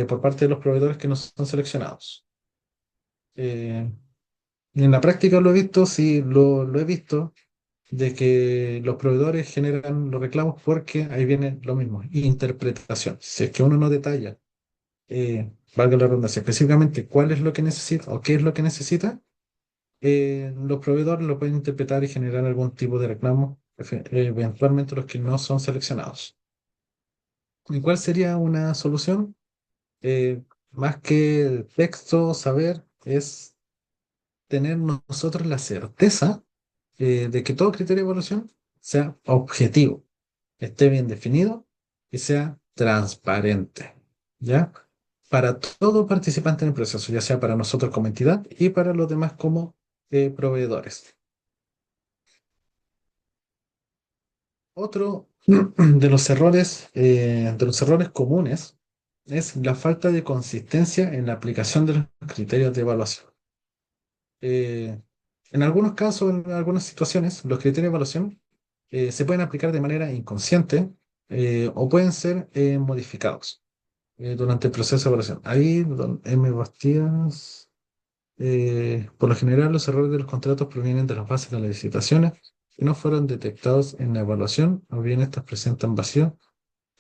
[SPEAKER 2] por parte de los proveedores que no son seleccionados. Eh, en la práctica lo he visto, sí, lo he visto, de que los proveedores generan los reclamos porque ahí viene lo mismo, interpretación. Si es que uno no detalla, valga la redundancia, específicamente cuál es lo que necesita o qué es lo que necesita, los proveedores lo pueden interpretar y generar algún tipo de reclamo, eventualmente los que no son seleccionados. ¿Y cuál sería una solución? Más que texto, saber, es tener nosotros la certeza de que todo criterio de evaluación sea objetivo, esté bien definido y sea transparente, ¿ya? Para todo participante en el proceso, ya sea para nosotros como entidad y para los demás como proveedores. Otro de los errores comunes es la falta de consistencia en la aplicación de los criterios de evaluación. Eh, en algunos casos, en algunas situaciones, los criterios de evaluación se pueden aplicar de manera inconsciente o pueden ser modificados durante el proceso de evaluación. Ahí, don M. Bastías, por lo general, los errores de los contratos provienen de las bases de las licitaciones que no fueron detectados en la evaluación, o bien estas presentan vacíos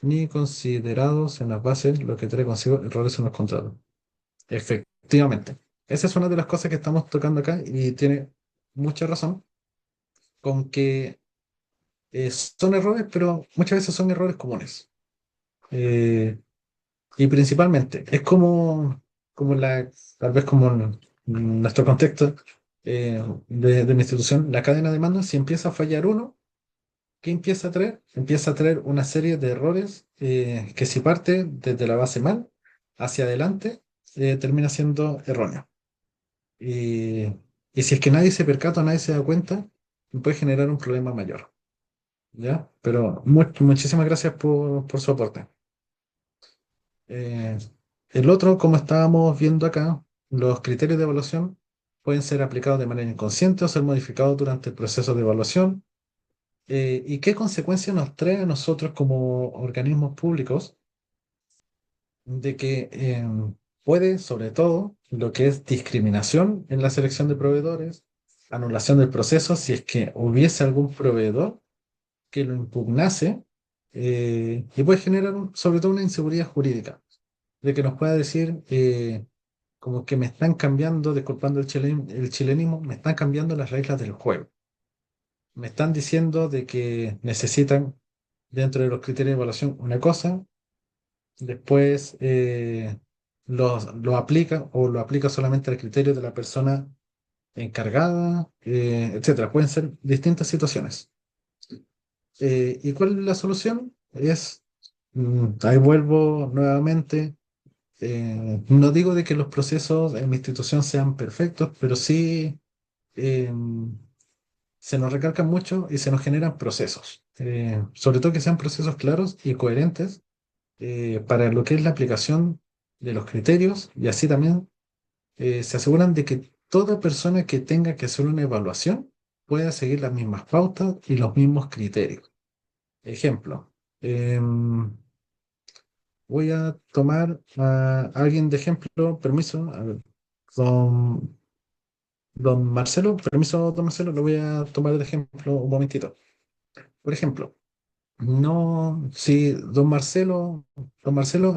[SPEAKER 2] ni considerados en las bases, lo que trae consigo errores en los contratos. Efectivamente, esa es una de las cosas que estamos tocando acá y tiene mucha razón con que son errores, pero muchas veces son errores comunes. Eh, y principalmente, es tal vez como en nuestro contexto de la institución, la cadena de mando, si empieza a fallar uno, ¿qué empieza a traer? Empieza a traer una serie de errores que si parte desde la base mal hacia adelante, termina siendo erróneo. Y, y si es que nadie se percata, nadie se da cuenta, puede generar un problema mayor. ¿Ya? Pero muchísimas gracias por su aporte. Eh, el otro, como estábamos viendo acá, los criterios de evaluación pueden ser aplicados de manera inconsciente o ser modificados durante el proceso de evaluación. ¿Y qué consecuencias nos trae a nosotros como organismos públicos de que puede, sobre todo, lo que es discriminación en la selección de proveedores, anulación del proceso, si es que hubiese algún proveedor que lo impugnase, y puede generar sobre todo una inseguridad jurídica, de que nos pueda decir como que me están cambiando, disculpando el chilenismo, me están cambiando las reglas del juego. Me están diciendo de que necesitan dentro de los criterios de evaluación una cosa, después lo aplica o lo aplica solamente al criterio de la persona encargada, etcétera. Pueden ser distintas situaciones. ¿Y cuál es la solución? Ahí vuelvo nuevamente. No digo de que los procesos en mi institución sean perfectos, pero sí eh, se nos recalcan mucho y se nos generan procesos. Sobre todo que sean procesos claros y coherentes para lo que es la aplicación de los criterios, y así también se aseguran de que toda persona que tenga que hacer una evaluación pueda seguir las mismas pautas y los mismos criterios. Ejemplo, voy a tomar a alguien de ejemplo, permiso, a ver, don, don Marcelo, permiso, don Marcelo, lo voy a tomar de ejemplo un momentito. Por ejemplo, no, si don Marcelo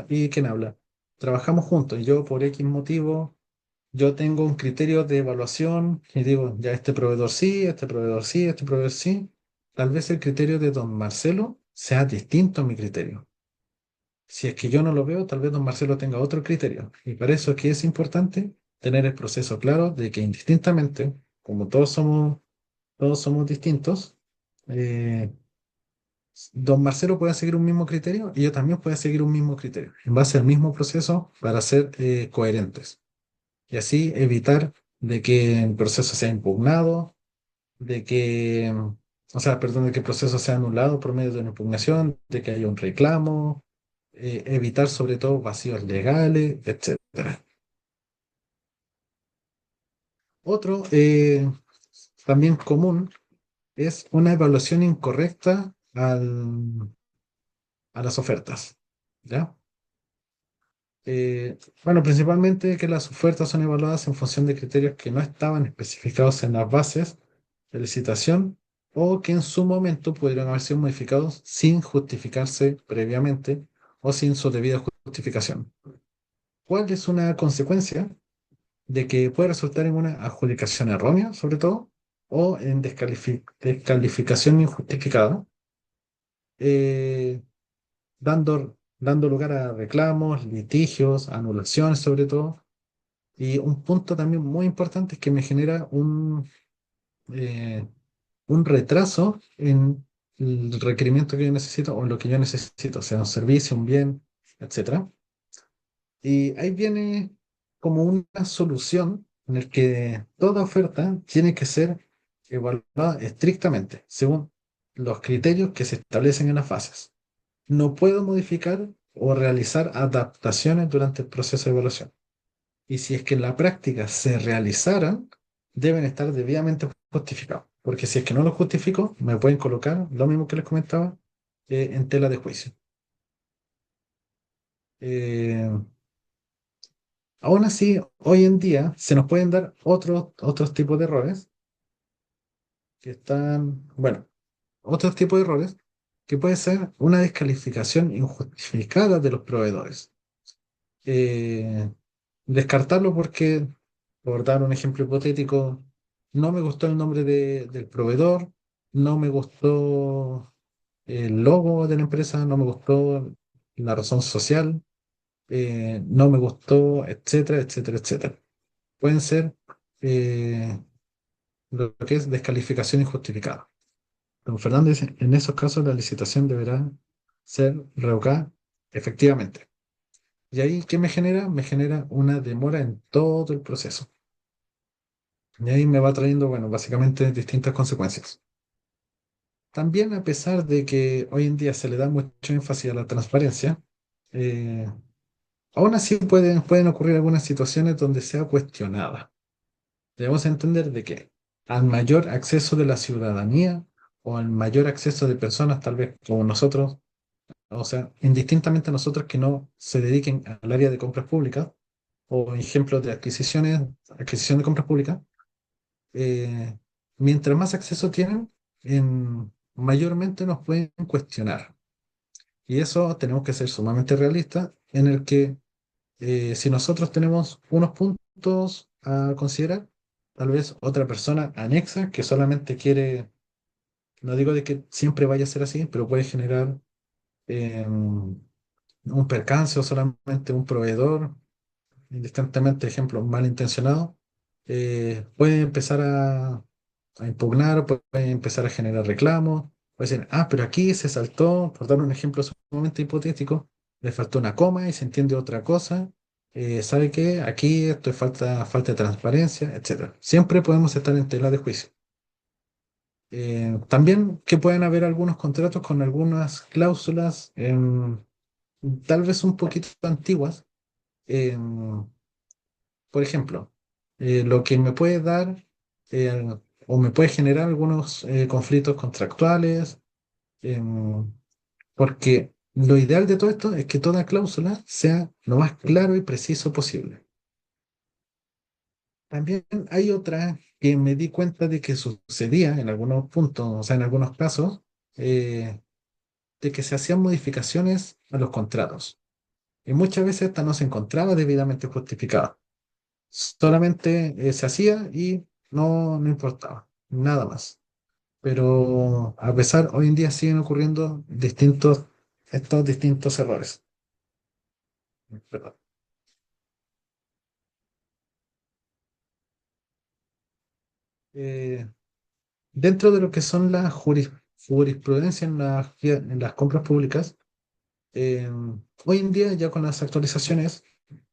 [SPEAKER 2] y quién habla, trabajamos juntos, y yo por X motivo, yo tengo un criterio de evaluación y digo, ya este proveedor sí, este proveedor sí, este proveedor sí. Tal vez el criterio de don Marcelo sea distinto a mi criterio. Si es que yo no lo veo, tal vez don Marcelo tenga otro criterio. Y para eso es que es importante tener el proceso claro de que indistintamente, como todos somos distintos, eh, don Marcelo puede seguir un mismo criterio y yo también puedo seguir un mismo criterio, en base al mismo proceso para ser coherentes. Y así evitar de que el proceso sea impugnado, de que, o sea, perdón, de que el proceso sea anulado por medio de una impugnación, de que haya un reclamo, evitar sobre todo vacíos legales, etcétera. Otro también común es una evaluación incorrecta a las ofertas, ¿ya? Bueno, principalmente que las ofertas son evaluadas en función de criterios que no estaban especificados en las bases de licitación o que en su momento pudieron haber sido modificados sin justificarse previamente o sin su debida justificación. ¿Cuál es una consecuencia de que puede resultar en una adjudicación errónea, sobre todo, o en descalificación injustificada, eh, dando lugar a reclamos, litigios, anulaciones sobre todo? Y un punto también muy importante es que me genera eh, un retraso en el requerimiento que yo necesito o en lo que yo necesito, sea un servicio, un bien, etcétera. Y ahí viene como una solución en el que toda oferta tiene que ser evaluada estrictamente según los criterios que se establecen en las fases. No puedo modificar o realizar adaptaciones durante el proceso de evaluación. Y si es que en la práctica se realizaran, deben estar debidamente justificados. Porque si es que no lo justifico, me pueden colocar, lo mismo que les comentaba, en tela de juicio. Eh, Aún así, hoy en día se nos pueden dar otros tipos de errores que están, bueno, otros tipos de errores que puede ser una descalificación injustificada de los proveedores. Eh, Descartarlo porque, por dar un ejemplo hipotético, no me gustó el nombre del proveedor, no me gustó el logo de la empresa, no me gustó la razón social, no me gustó, etcétera, etcétera, etcétera. Pueden ser eh, lo que es descalificación injustificada. Don Fernando dice, en esos casos la licitación deberá ser revocada efectivamente. ¿Y ahí qué me genera? Me genera una demora en todo el proceso. Y ahí me va trayendo, bueno, básicamente distintas consecuencias. También a pesar de que hoy en día se le da mucho énfasis a la transparencia, eh, aún así pueden ocurrir algunas situaciones donde sea cuestionada. Debemos entender de que al mayor acceso de la ciudadanía o al mayor acceso de personas, tal vez como nosotros, o sea, indistintamente a nosotros que no se dediquen al área de compras públicas o ejemplos de adquisición de compras públicas, eh, mientras más acceso tienen, mayormente nos pueden cuestionar. Y eso tenemos que ser sumamente realistas en el que si nosotros tenemos unos puntos a considerar, tal vez otra persona anexa que solamente quiere, no digo de que siempre vaya a ser así, pero puede generar un percance o solamente un proveedor, indistentemente, ejemplo, malintencionado, puede empezar a impugnar, puede empezar a generar reclamos, puede decir, ah, pero aquí se saltó, por dar un ejemplo sumamente hipotético, le faltó una coma y se entiende otra cosa. ¿Sabe qué? Aquí esto es falta de transparencia, etcétera. Siempre podemos estar en tela de juicio. También que pueden haber algunos contratos con algunas cláusulas, tal vez un poquito antiguas. em, por ejemplo, lo que me puede dar o me puede generar algunos conflictos contractuales, em, porque lo ideal de todo esto es que toda cláusula sea lo más claro y preciso posible. También hay otra que me di cuenta de que sucedía en algunos puntos, o sea, en algunos casos, eh, de que se hacían modificaciones a los contratos. Y muchas veces esta no se encontraba debidamente justificada. Solamente se hacía y no importaba, nada más. Pero a pesar, hoy en día siguen ocurriendo estos distintos errores. Perdón. Eh, Dentro de lo que son las jurisprudencia en las compras públicas, eh, hoy en día ya con las actualizaciones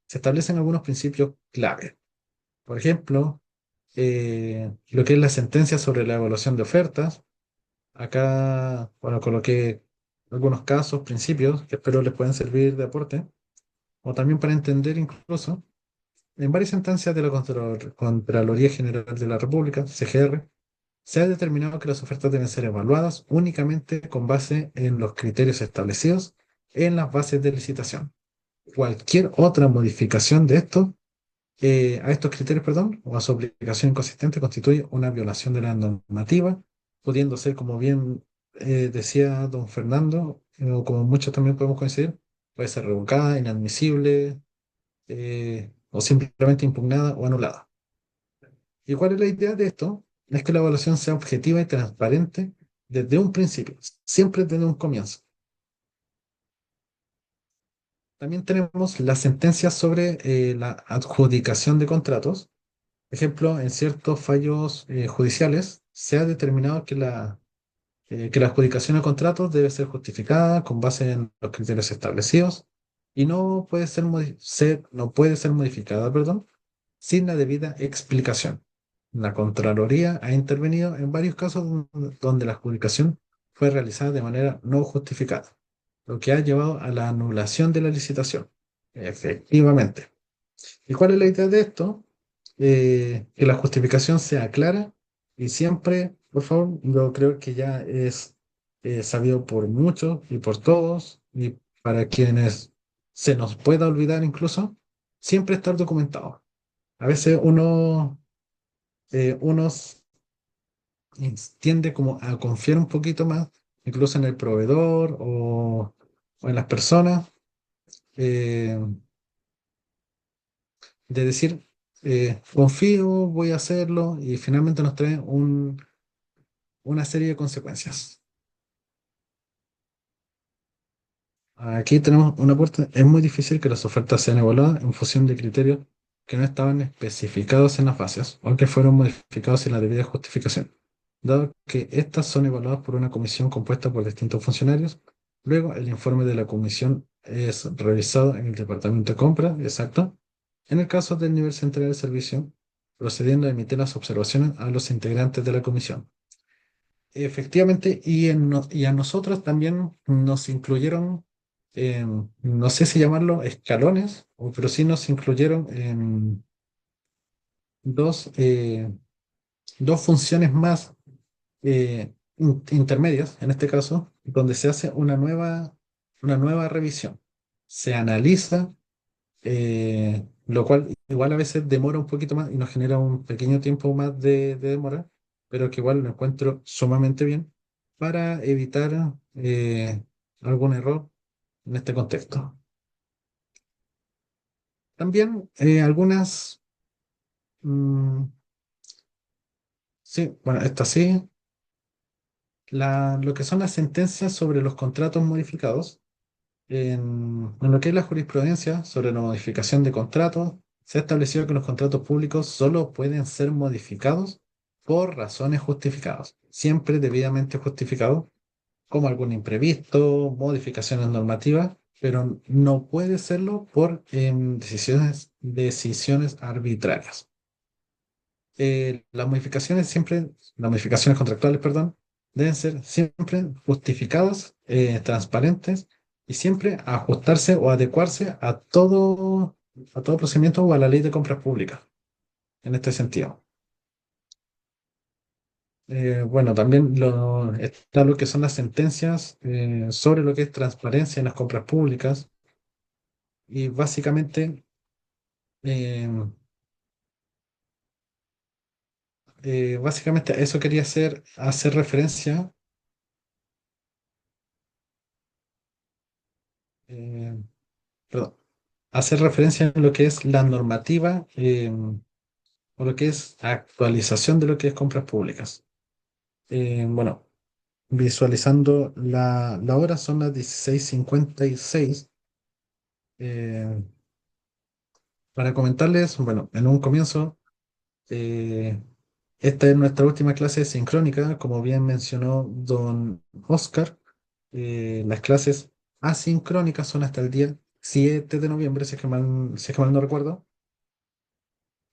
[SPEAKER 2] se establecen algunos principios clave. Por ejemplo, lo que es la sentencia sobre la evaluación de ofertas. Acá, bueno, coloqué algunos casos, principios que espero les puedan servir de aporte, o también para entender incluso, en varias instancias de la Contraloría General de la República, CGR, se ha determinado que las ofertas deben ser evaluadas únicamente con base en los criterios establecidos en las bases de licitación. Cualquier otra modificación de esto, a estos criterios, perdón, o a su aplicación inconsistente constituye una violación de la normativa, pudiendo ser, como bien decía don Fernando, o como muchos también podemos coincidir, puede ser revocada, inadmisible, o simplemente impugnada o anulada. ¿Y cuál es la idea de esto? Es que la evaluación sea objetiva y transparente desde un principio, siempre desde un comienzo. También tenemos las sentencias sobre la adjudicación de contratos. Por ejemplo, en ciertos fallos judiciales se ha determinado que la adjudicación de contratos debe ser justificada con base en los criterios establecidos y no puede ser, no puede ser modificada, perdón, sin la debida explicación. La Contraloría ha intervenido en varios casos donde la adjudicación fue realizada de manera no justificada, lo que ha llevado a la anulación de la licitación. Efectivamente. ¿Y cuál es la idea de esto? Que la justificación sea clara y siempre, por favor, yo creo que ya es sabido por muchos y por todos, y para quienes se nos pueda olvidar incluso, siempre estar documentado. A veces unos tiende como a confiar un poquito más, incluso en el proveedor o en las personas, eh, de decir, confío, voy a hacerlo, y finalmente nos trae una serie de consecuencias. Aquí tenemos una puerta. Es muy difícil que las ofertas sean evaluadas en función de criterios que no estaban especificados en las bases o que fueron modificados sin la debida justificación, dado que estas son evaluadas por una comisión compuesta por distintos funcionarios. Luego, el informe de la comisión es revisado en el departamento de compra, exacto, en el caso del nivel central del servicio, procediendo a emitir las observaciones a los integrantes de la comisión. Efectivamente, y a nosotros también nos incluyeron, no sé si llamarlo escalones, pero sí nos incluyeron en dos, eh, dos funciones más intermedias, en este caso, donde se hace una nueva revisión. Se analiza, lo cual igual a veces demora un poquito más y nos genera un pequeño tiempo más de demora, pero que igual lo encuentro sumamente bien para evitar algún error en este contexto. También mm, sí, bueno, esta sí, lo que son las sentencias sobre los contratos modificados. En lo que es la jurisprudencia sobre la modificación de contratos, se ha establecido que los contratos públicos solo pueden ser modificados por razones justificadas, siempre debidamente justificados, como algún imprevisto, modificaciones normativas, pero no puede serlo por decisiones arbitrarias. Las modificaciones contractuales, perdón, deben ser siempre justificadas, transparentes, y siempre ajustarse o adecuarse a todo procedimiento o a la ley de compras públicas, en este sentido. Bueno, también está lo que son las sentencias sobre lo que es transparencia en las compras públicas, y eh, básicamente a eso quería hacer referencia. eh, Perdón, hacer referencia a lo que es la normativa, o lo que es actualización de lo que es compras públicas. Bueno, visualizando la hora, son las 16:56. eh, para comentarles, bueno, en un comienzo, eh, esta es nuestra última clase sincrónica, como bien mencionó don Oscar. Las clases asincrónicas son hasta el día 7 de noviembre, si es que mal no recuerdo.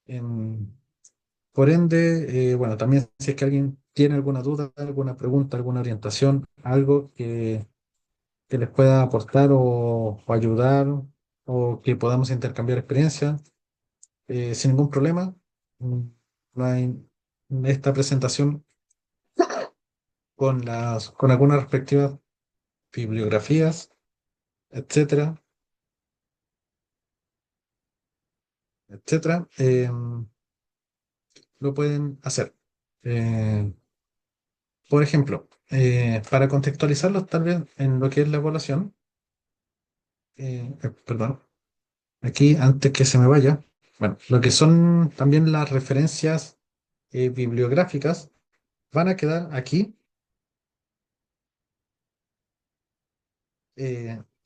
[SPEAKER 2] Em, Por ende, bueno, también si es que alguien tiene alguna duda, alguna pregunta, alguna orientación, algo que les pueda aportar o ayudar, o que podamos intercambiar experiencias, sin ningún problema. mm, No hay esta presentación con algunas respectivas bibliografías, etcétera, etcétera, lo pueden hacer. Eh, por ejemplo, para contextualizarlos tal vez en lo que es la evaluación, perdón, aquí antes que se me vaya, bueno, lo que son también las referencias bibliográficas van a quedar aquí.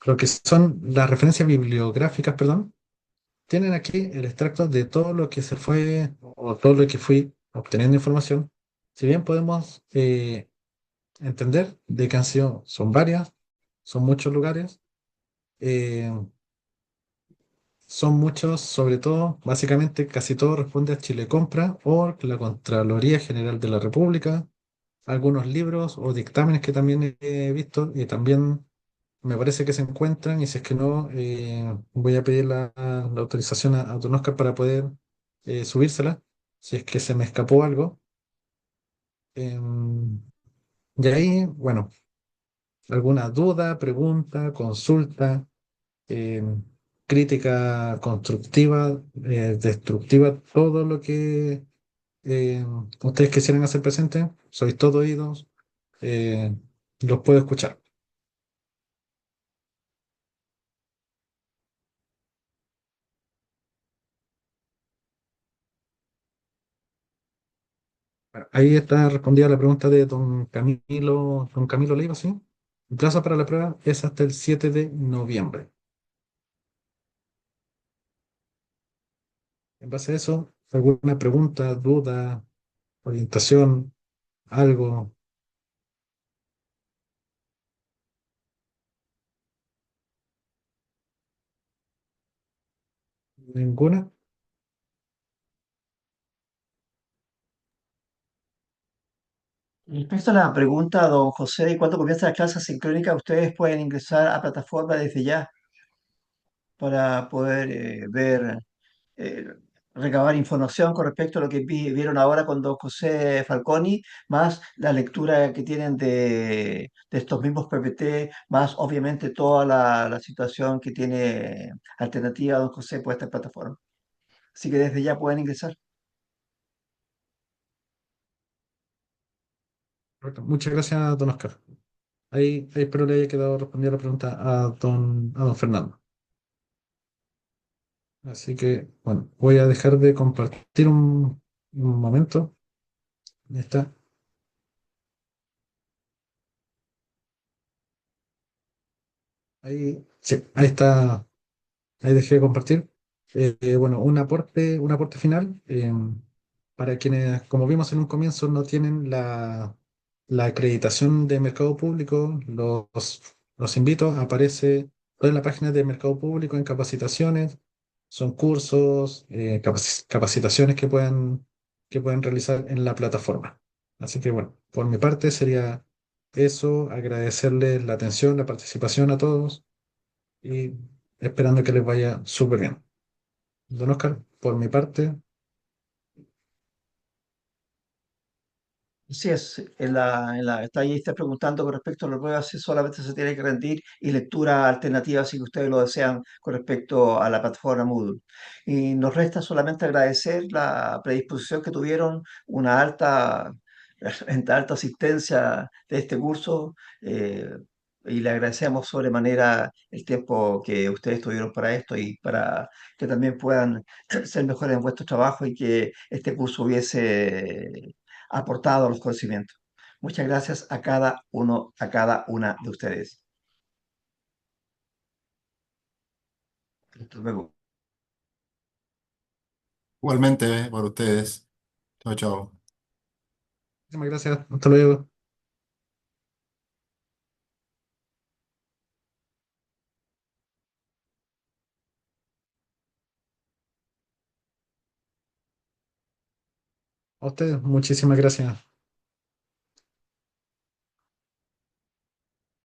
[SPEAKER 2] Lo que son las referencias bibliográficas, perdón, tienen aquí el extracto de todo lo que se fue o todo lo que fui obteniendo información. Si bien podemos entender de que son varias, son muchos lugares, eh, son muchos, sobre todo, básicamente casi todo responde a Chile Compra o la Contraloría General de la República, algunos libros o dictámenes que también he visto y también me parece que se encuentran y si es que no, voy a pedir la autorización a Don Oscar para poder subírsela, si es que se me escapó algo. Em, y ahí, bueno, alguna duda, pregunta, consulta, em, crítica constructiva, destructiva, todo lo que ustedes quisieran hacer presente, sois todo oídos, eh, los puedo escuchar. Bueno, ahí está respondida la pregunta de don Camilo Leiva, ¿sí? El plazo para la prueba es hasta el 7 de noviembre. En base a eso, ¿alguna pregunta, duda, orientación, algo, ninguna?
[SPEAKER 1] Respecto a la pregunta, don José, ¿de cuándo comienza la clase sincrónica? Ustedes pueden ingresar a plataforma desde ya para poder ver, eh, recabar información con respecto a lo que vieron ahora con don José Falconi, más la lectura que tienen de estos mismos PPT, más obviamente toda la situación que tiene alternativa don José por esta plataforma. Así que desde ya pueden ingresar.
[SPEAKER 2] Correcto. Muchas gracias, don Oscar. Ahí espero le haya quedado respondida la pregunta a don Fernando. Así que, bueno, voy a dejar de compartir un momento. Ahí está. Ahí, sí, ahí está. Ahí dejé de compartir. Bueno, un aporte final. Para quienes, como vimos en un comienzo, no tienen la acreditación de mercado público, los invito. Aparece toda la página de mercado público en capacitaciones. Son cursos, capacitaciones que pueden realizar en la plataforma. Así que, bueno, por mi parte sería eso. Agradecerles la atención, la participación a todos y esperando que les vaya súper bien. Don Oscar, por mi parte,
[SPEAKER 1] Sí, es, está ahí, está preguntando con respecto a la prueba si solamente se tiene que rendir y lectura alternativa si que ustedes lo desean con respecto a la plataforma Moodle. Y nos resta solamente agradecer la predisposición que tuvieron, una alta, en alta asistencia de este curso y le agradecemos sobremanera el tiempo que ustedes tuvieron para esto y para que también puedan ser mejores en vuestro trabajo y que este curso hubiese aportado los conocimientos. Muchas gracias a cada uno, a cada una de ustedes. Hasta luego.
[SPEAKER 4] Igualmente, por ustedes. Chao, chao.
[SPEAKER 2] muchísimas gracias. Hasta luego. A ustedes, muchísimas gracias.